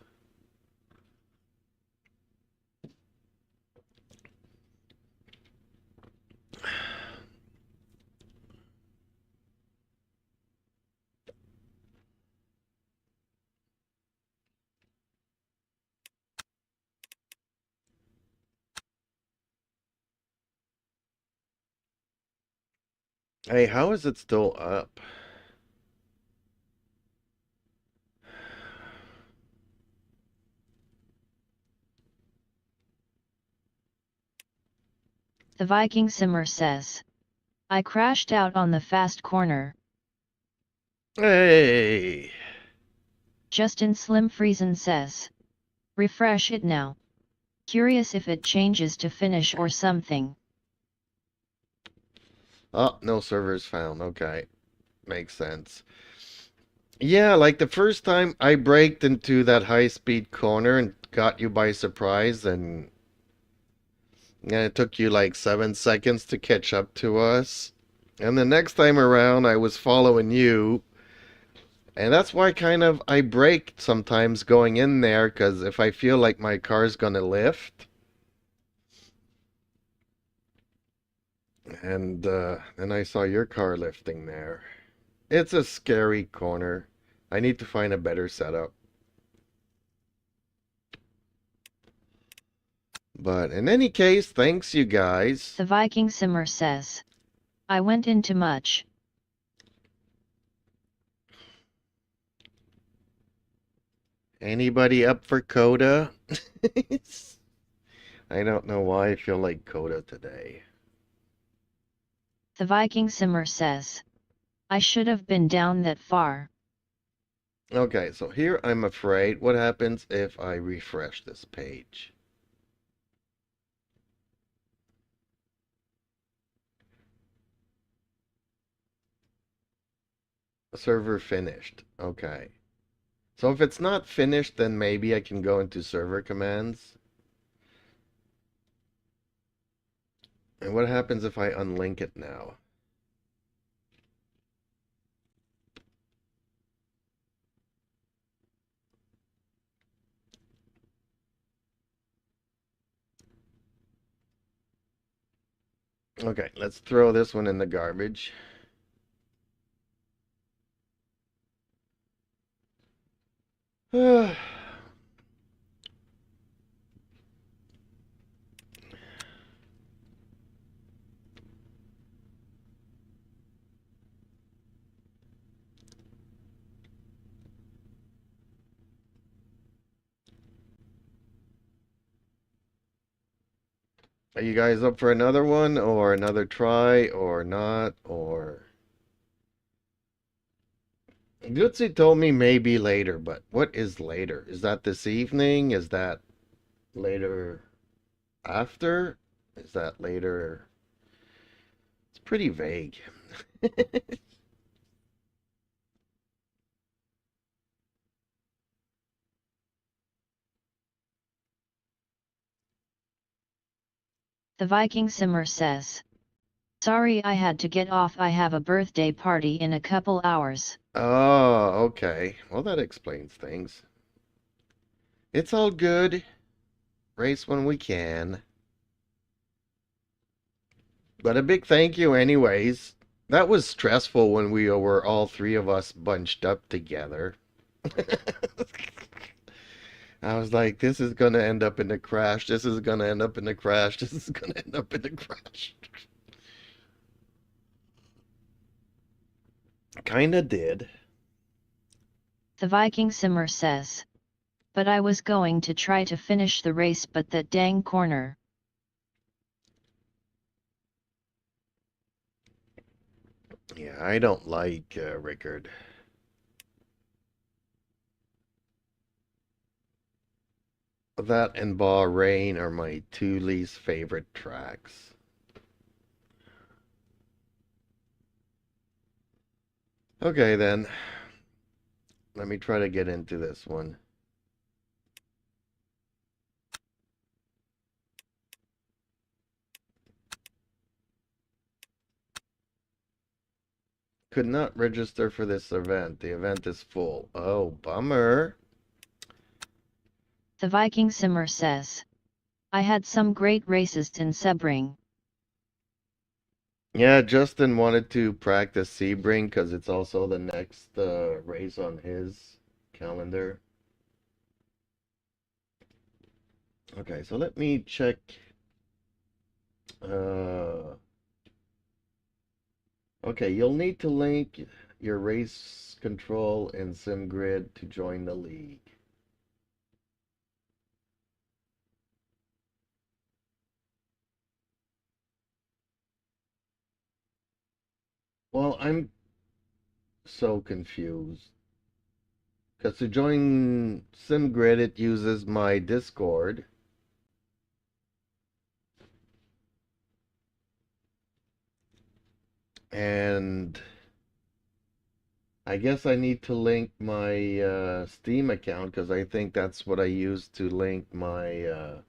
Hey, how is it still up? The Viking Simmer says, I crashed out on the fast corner. Hey! Justin Slim Friesen says, refresh it now. Curious if it changes to finish or something. Oh, no servers found. Okay. Makes sense. Yeah, like the first time I braked into that high-speed corner and got you by surprise, and it took you like 7 seconds to catch up to us. And the next time around, I was following you. And that's why kind of I brake sometimes going in there, because if I feel like my car's gonna lift. And then I saw your car lifting there. It's a scary corner. I need to find a better setup. But in any case, thanks you guys. The Viking Simmer says, I went into much. Anybody up for Coda? I don't know why I feel like Coda today. The Viking Simmer says, I should have been down that far. Okay, so here I'm afraid what happens if I refresh this page. Server finished. Okay. So if it's not finished, then maybe I can go into server commands. And what happens if I unlink it now? Okay, let's throw this one in the garbage. Are you guys up for another one, or another try, or not, or... Gutsi told me maybe later, but what is later? Is that this evening? Is that later after? Is that later? It's pretty vague. The Viking Simmer says, sorry I had to get off, I have a birthday party in a couple hours. Oh, okay. Well, that explains things. It's all good. Race when we can. But a big thank you anyways. That was stressful when we were all three of us bunched up together. I was like, this is gonna end up in a crash. This is gonna end up in a crash. This is gonna end up in a crash. Kinda did. The Viking Simmer says, but I was going to try to finish the race, but that dang corner. Yeah, I don't like Rickard. That and Bahrain are my two least favorite tracks. Okay then. Let me try to get into this one. could not register for this event. The event is full. Oh, bummer. The Viking Simmer says, I had some great races in Sebring. Yeah, Justin wanted to practice Sebring because it's also the next race on his calendar. Okay, so let me check. Okay, you'll need to link your race control and SimGrid to join the league. Well, I'm so confused. Because to join SimGrid, it uses my Discord. And I guess I need to link my Steam account because I think that's what I use to link my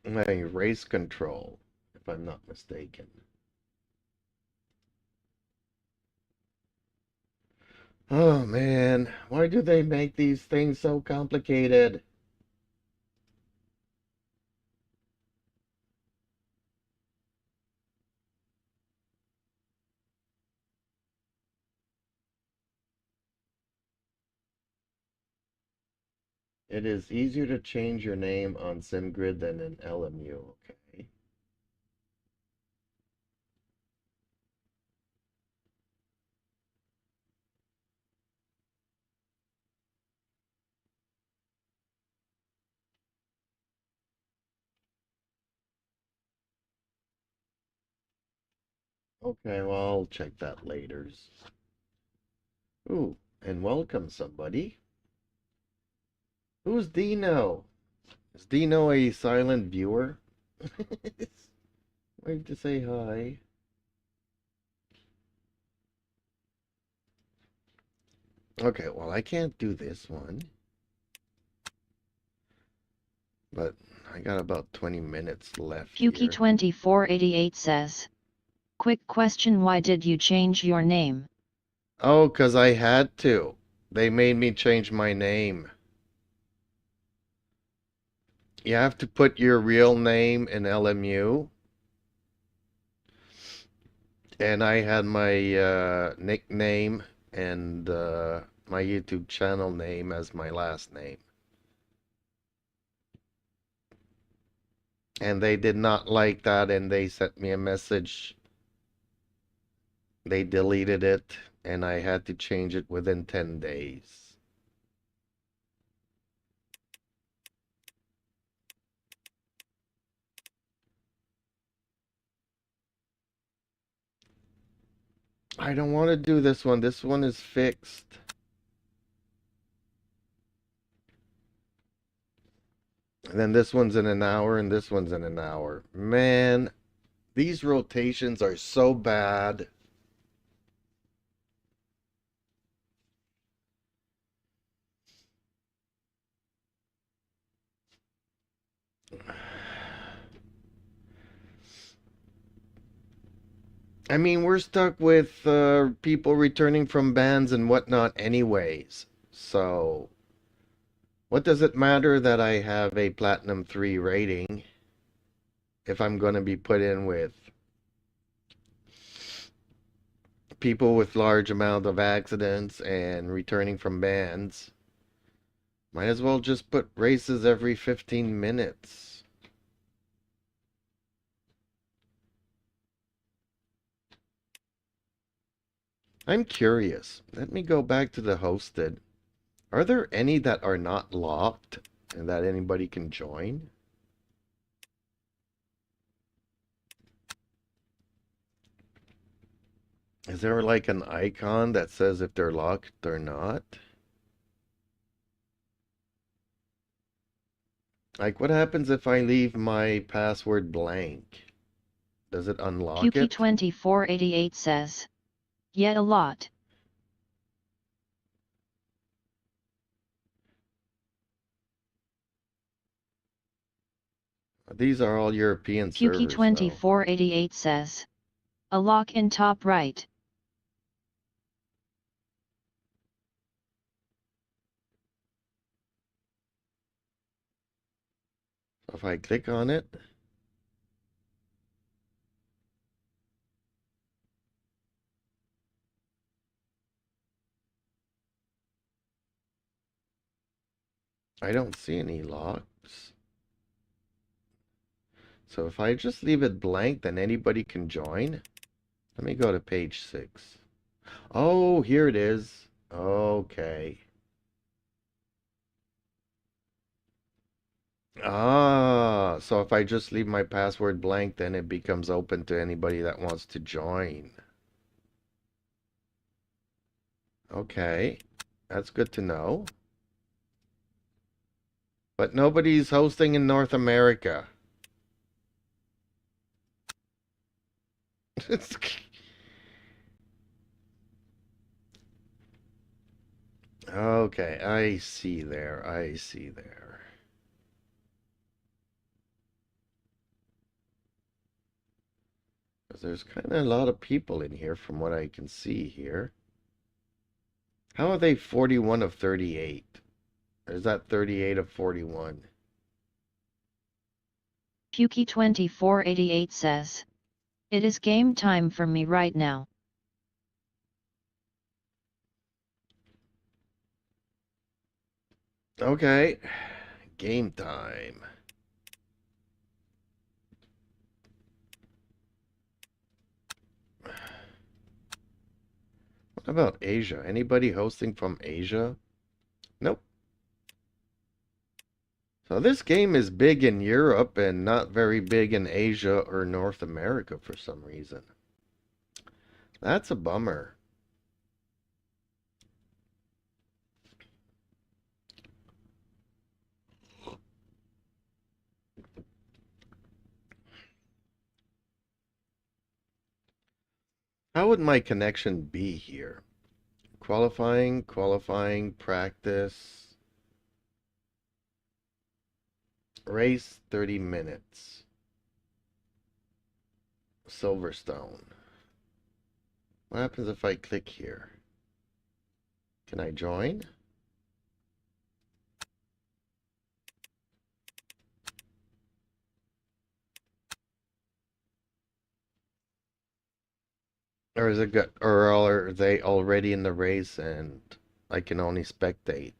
my race control, if I'm not mistaken. Oh man, why do they make these things so complicated? It is easier to change your name on SimGrid than in LMU, okay? Okay, well, I'll check that later. Ooh, and welcome somebody. Who's Dino? Is Dino a silent viewer? Wave to say hi. Okay, well, I can't do this one. But I got about 20 minutes left here. Puki2488 says, quick question, why did you change your name? Oh, 'cause I had to. They made me change my name. You have to put your real name in LMU. And I had my nickname and my YouTube channel name as my last name. And they did not like that, and they sent me a message. They deleted it, and I had to change it within 10 days. I don't want to do this one. This one is fixed. And then this one's in an hour, and this one's in an hour. Man, these rotations are so bad. I mean, we're stuck with people returning from bans and whatnot anyways. So, what does it matter that I have a Platinum 3 rating if I'm going to be put in with people with large amount of accidents and returning from bans? Might as well just put races every 15 minutes. I'm curious. Let me go back to the hosted. Are there any that are not locked and that anybody can join? Is there like an icon that says if they're locked or not? Like, what happens if I leave my password blank? Does it unlock it? Puki2488 says, yet a lot. These are all European servers, though. Puki2488 says. A lock in top right. If I click on it, I don't see any locks. So if I just leave it blank, then anybody can join. Let me go to page 6. Oh, here it is. Okay. Ah, so if I just leave my password blank, then it becomes open to anybody that wants to join. Okay, that's good to know. But nobody's hosting in North America. Okay, I see there. I see there. There's kind of a lot of people in here from what I can see here. How are they 41 of 38? Or is that 38 of 41? Puki2488 says. It is game time for me right now. Okay, game time. What about Asia? Anybody hosting from Asia? Nope. So this game is big in Europe and not very big in Asia or North America for some reason. That's a bummer. How would my connection be here? Qualifying, practice. Race 30 minutes. Silverstone. What happens if I click here? Can I join? Or is it good, or are they already in the race and I can only spectate?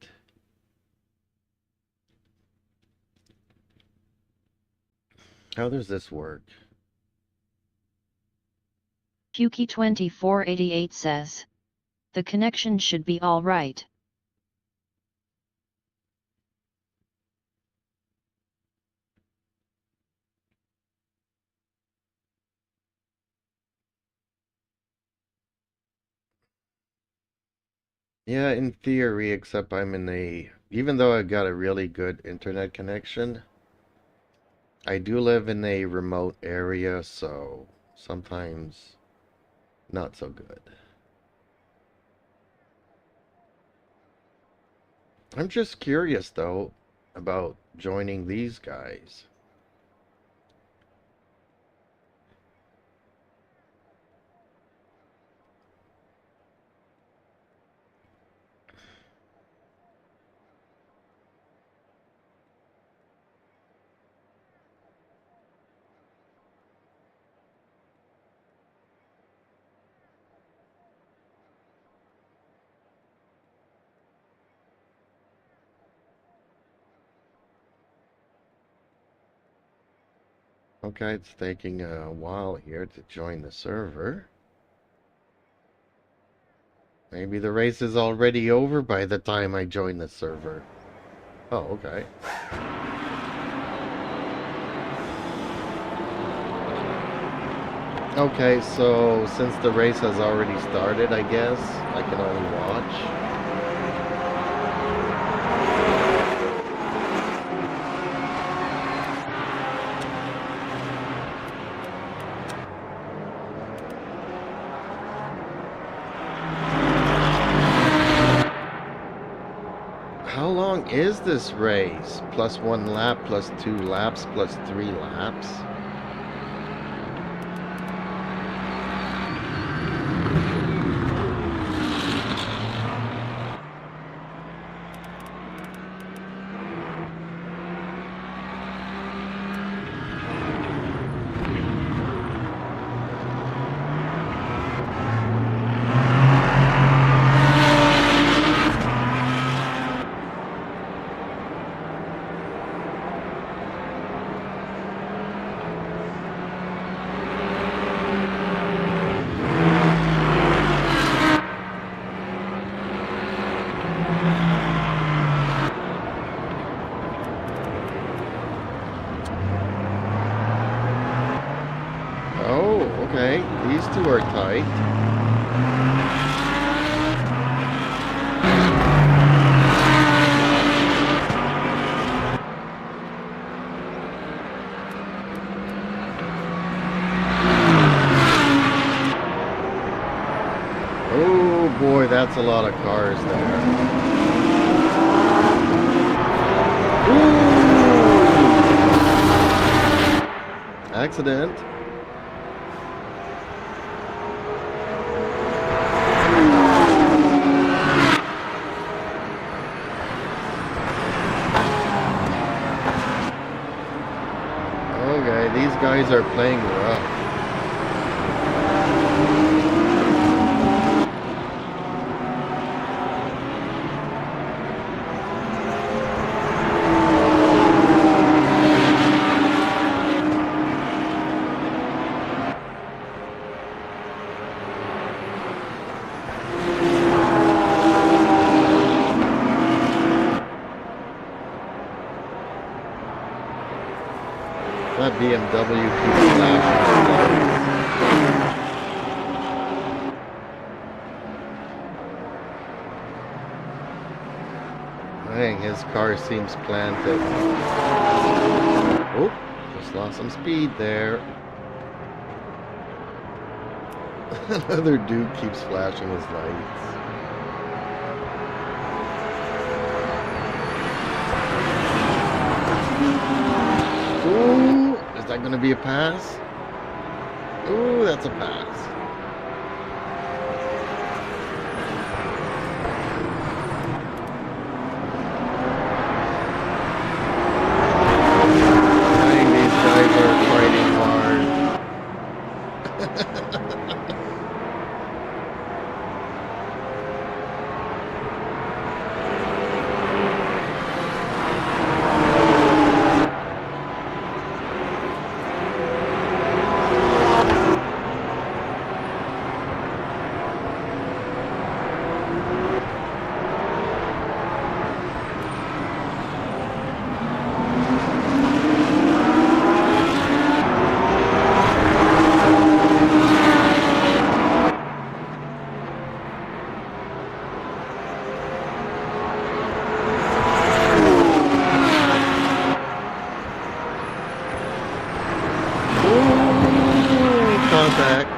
How does this work? Puki2488 says. The connection should be all right. Yeah, in theory, except I'm in a... Even though I've got a really good internet connection, I do live in a remote area, so sometimes not so good. I'm just curious, though, about joining these guys. Okay, it's taking a while here to join the server. Maybe the race is already over by the time I join the server. Oh, okay. Okay, so since the race has already started, I guess, I can only watch. long is this race? Plus 1 lap, plus 2 laps, plus 3 laps? Oh, okay. These two are tight. Oh boy, that's a lot of cars there. Ooh! Accident. Okay, these guys are playing rough. That BMW keeps flashing. Dang, his car seems planted. Oh, just lost some speed there. Another dude keeps flashing his lights. Ooh, is that going to be a pass? Ooh, that's a pass. Dang, these guys are fighting hard. Contact.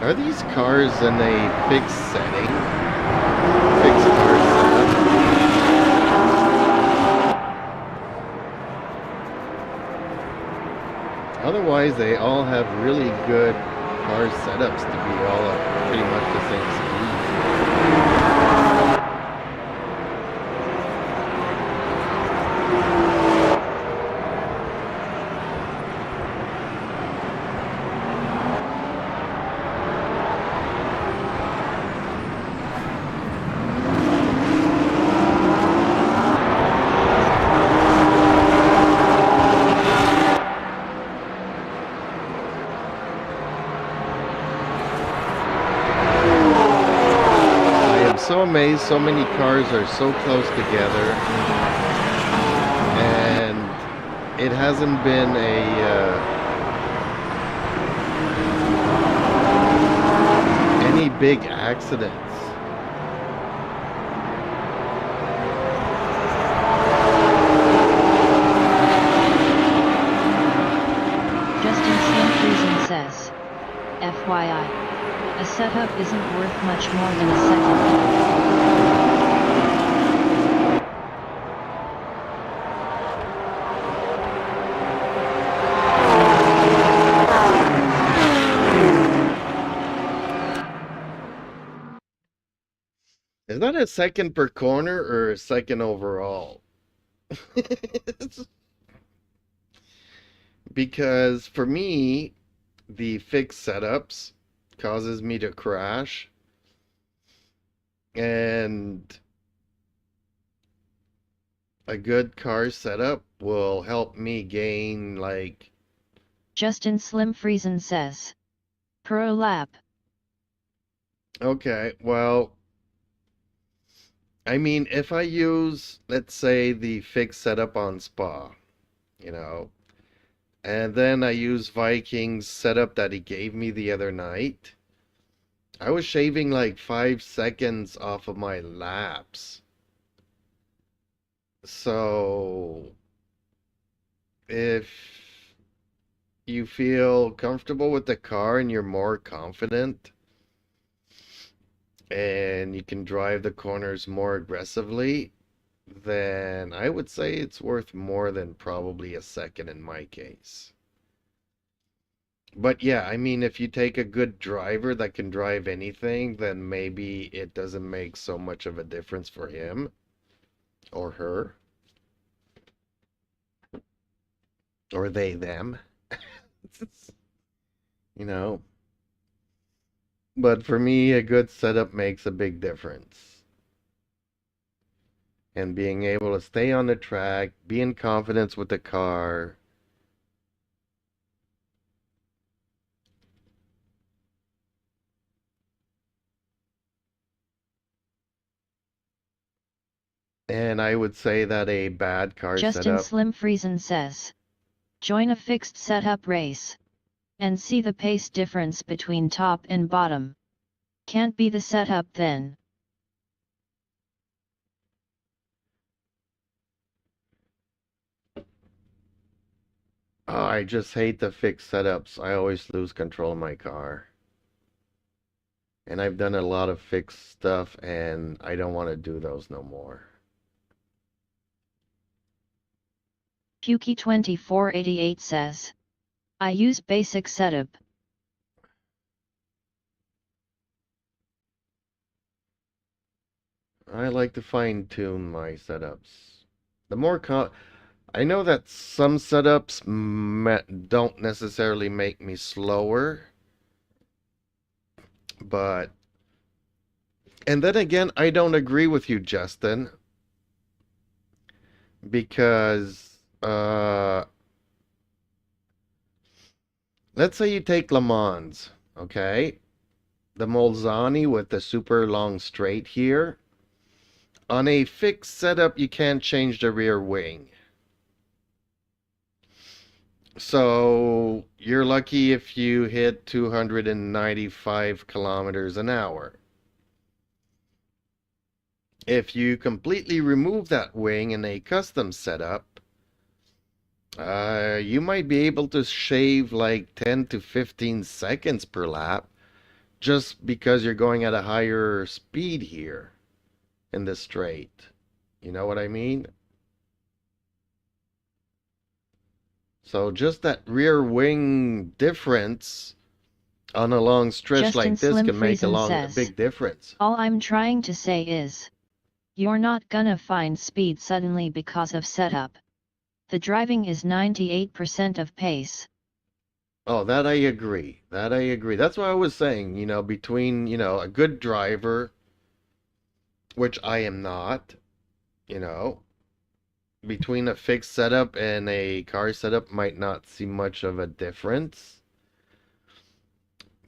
Are these cars in a fixed setting? Fixed car setup? otherwise they all have really good car setups to be all at pretty much the same speed. So amazed so many cars are so close together, and it hasn't been any big accidents. Justin Slim Friesen says, FYI. A setup isn't worth much more than a second. Is that a second per corner or a second overall? Because for me, the fixed setups causes me to crash, and a good car setup will help me gain like Justin Slim Friesen says, per lap. Okay, well, I mean, if I use, let's say, the fixed setup on Spa, you know, and then I use Viking's setup that he gave me the other night, I was shaving like 5 seconds off of my laps. So, if you feel comfortable with the car and you're more confident, and you can drive the corners more aggressively, then I would say it's worth more than probably a second in my case. But yeah, I mean, if you take a good driver that can drive anything, then maybe it doesn't make so much of a difference for him or her or they, them. You know. But for me, a good setup makes a big difference. And being able to stay on the track, be in confidence with the car. And I would say that a bad car Justin setup... Slim Friesen says, join a fixed setup race. And see the pace difference between top and bottom. Can't be the setup then. Oh, I just hate the fixed setups. I always lose control of my car. And I've done a lot of fixed stuff, and I don't want to do those no more. Pukey2488 says, I use basic setup. I like to fine-tune my setups. The more I know that some setups don't necessarily make me slower, but... And then again, I don't agree with you, Justin, because let's say you take Le Mans, okay? The Molzani with the super long straight here. On a fixed setup, you can't change the rear wing. So you're lucky if you hit 295 kilometers an hour. If you completely remove that wing in a custom setup, you might be able to shave like 10 to 15 seconds per lap just because you're going at a higher speed here in the straight. You know what I mean? So just that rear wing difference on a long stretch Justin like this Slim can make a Friesen a says, big difference. all I'm trying to say is, you're not gonna find speed suddenly because of setup. The driving is 98% of pace. Oh, that I agree. That I agree. That's what I was saying, between, a good driver, which I am not, you know, between a fixed setup and a car setup might not see much of a difference.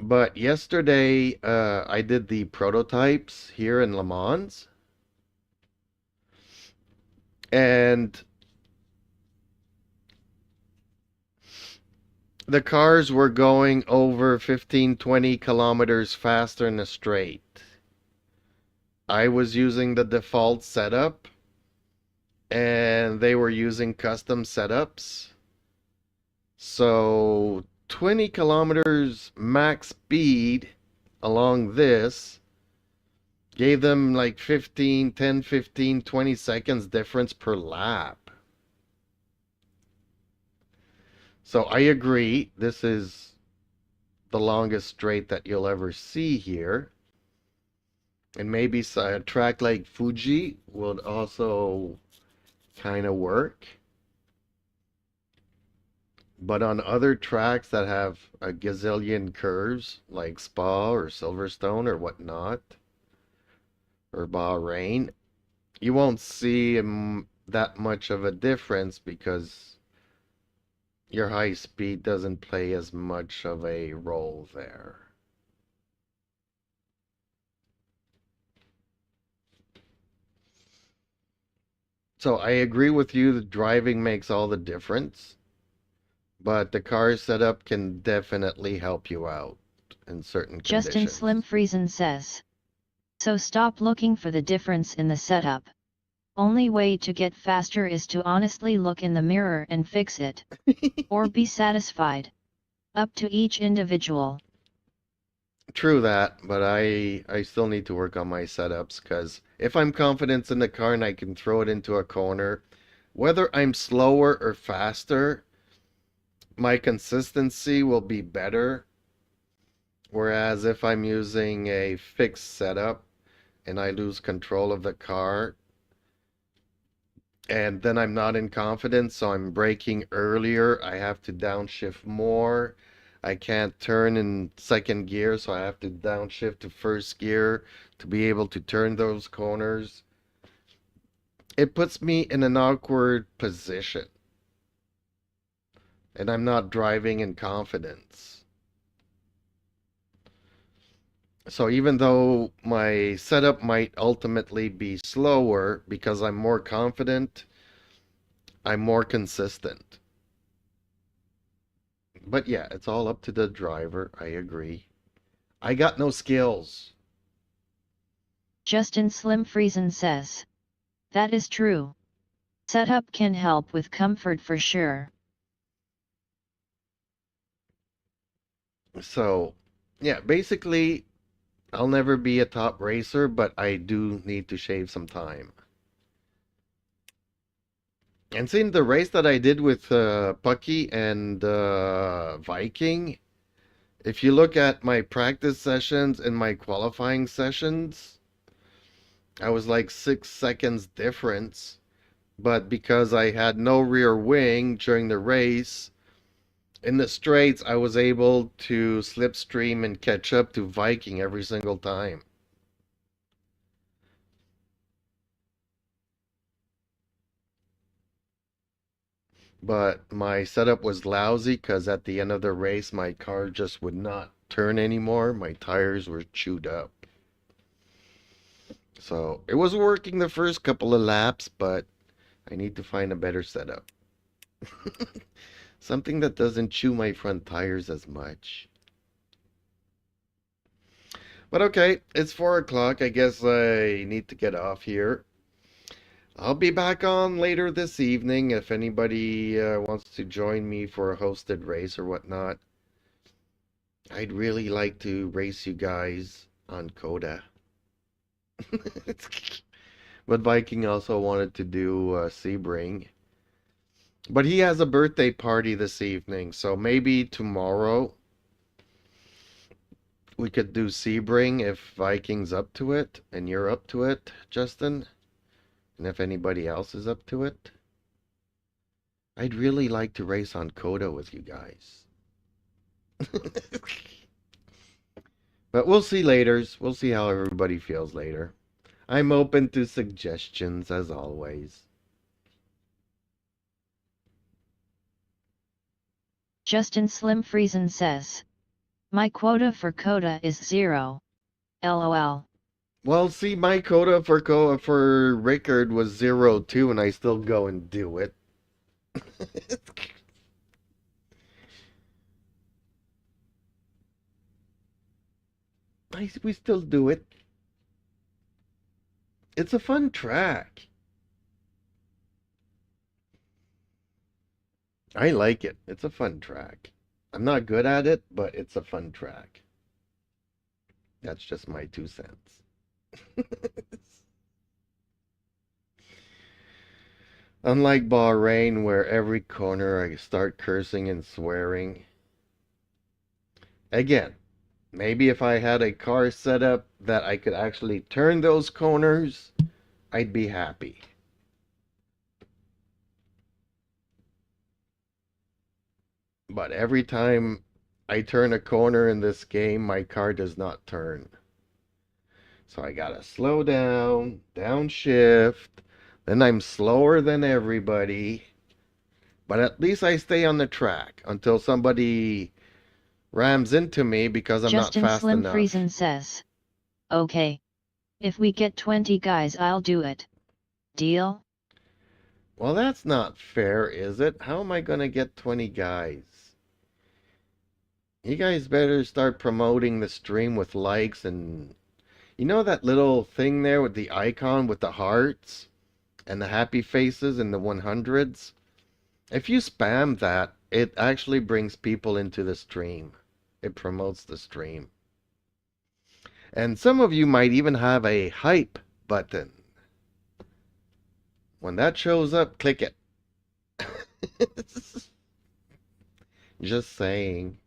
But yesterday, I did the prototypes here in Le Mans, and the cars were going over 15, 20 kilometers faster in a straight. I was using the default setup, and they were using custom setups. So 20 kilometers max speed along this gave them like 10, 15, 20 seconds difference per lap. So I agree, this is the longest straight that you'll ever see here. And maybe a track like Fuji would also kind of work. But on other tracks that have a gazillion curves, like Spa or Silverstone or whatnot, or Bahrain, you won't see that much of a difference because your high speed doesn't play as much of a role there. So I agree with you that driving makes all the difference, but the car setup can definitely help you out in certain Justin conditions. Slim Friesen says, so stop looking for the difference in the setup. Only way to get faster is to honestly look in the mirror and fix it. Or be satisfied. Up to each individual. True that, but I still need to work on my setups because if I'm confident in the car and I can throw it into a corner, whether I'm slower or faster, my consistency will be better. Whereas if I'm using a fixed setup and I lose control of the car, and then I'm not in confidence, so I'm braking earlier, I have to downshift more. I can't turn in second gear, so I have to downshift to first gear to be able to turn those corners. It puts me in an awkward position, and I'm not driving in confidence. So even though my setup might ultimately be slower because I'm more confident, I'm more consistent. But yeah, it's all up to the driver. I agree. I got no skills. Justin Slim Friesen says, that is true. Setup can help with comfort for sure. So, yeah, basically, I'll never be a top racer, but I do need to shave some time. And seeing the race that I did with Pucky and Viking, if you look at my practice sessions and my qualifying sessions, I was like 6 seconds difference. But because I had no rear wing during the race, in the straights, I was able to slipstream and catch up to Viking every single time. But my setup was lousy because at the end of the race, my car just would not turn anymore. My tires were chewed up. So it was working the first couple of laps, but I need to find a better setup. Something that doesn't chew my front tires as much. But okay, it's 4 o'clock. I guess I need to get off here. I'll be back on later this evening if anybody wants to join me for a hosted race or whatnot. I'd really like to race you guys on Coda. But Viking also wanted to do Sebring. But he has a birthday party this evening, so maybe tomorrow we could do Sebring if Viking's up to it, and you're up to it, Justin, and if anybody else is up to it. I'd really like to race on Coda with you guys. But we'll see later. We'll see how everybody feels later. I'm open to suggestions, as always. Justin Slim Friesen says, my quota for Coda is 0. LOL. Well, see, my quota for Rickard was 0 too, and I still go and do it. We still do it. It's a fun track. I like it. It's a fun track. I'm not good at it, but it's a fun track. That's just my 2 cents. Unlike Bahrain, where every corner I start cursing and swearing. Again, maybe if I had a car set up that I could actually turn those corners, I'd be happy. But every time I turn a corner in this game, my car does not turn. So I gotta slow down, downshift, then I'm slower than everybody. But at least I stay on the track until somebody rams into me because I'm Justin not fast Slim enough. Friesen says, okay. If we get 20 guys, I'll do it. Deal? Well, that's not fair, is it? How am I gonna get 20 guys? You guys better start promoting the stream with likes and... You know that little thing there with the icon with the hearts? And the happy faces and the 100s? If you spam that, it actually brings people into the stream. It promotes the stream. And some of you might even have a hype button. When that shows up, click it. Just saying.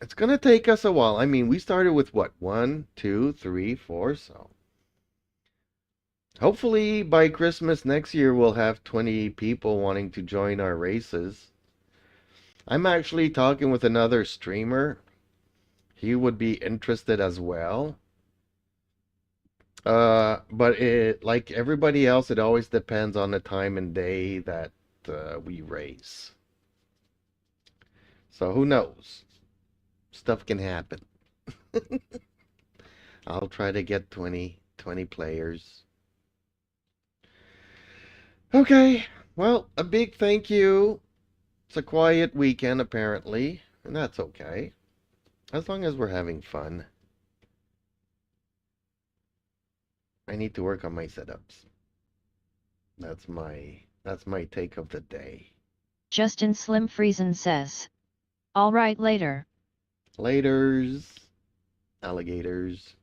It's going to take us a while. I mean, we started with what? 1, 2, 3, 4, so. Hopefully by Christmas next year we'll have 20 people wanting to join our races. I'm actually talking with another streamer. He would be interested as well. But it, like everybody else, it always depends on the time and day that we race. So who knows? Stuff can happen. I'll try to get 20 players. Okay, well, a big thank you. It's a quiet weekend, apparently, and that's okay. As long as we're having fun. I need to work on my setups. That's my take of the day. Justin Slim Friesen says, all right, later. Laters, alligators.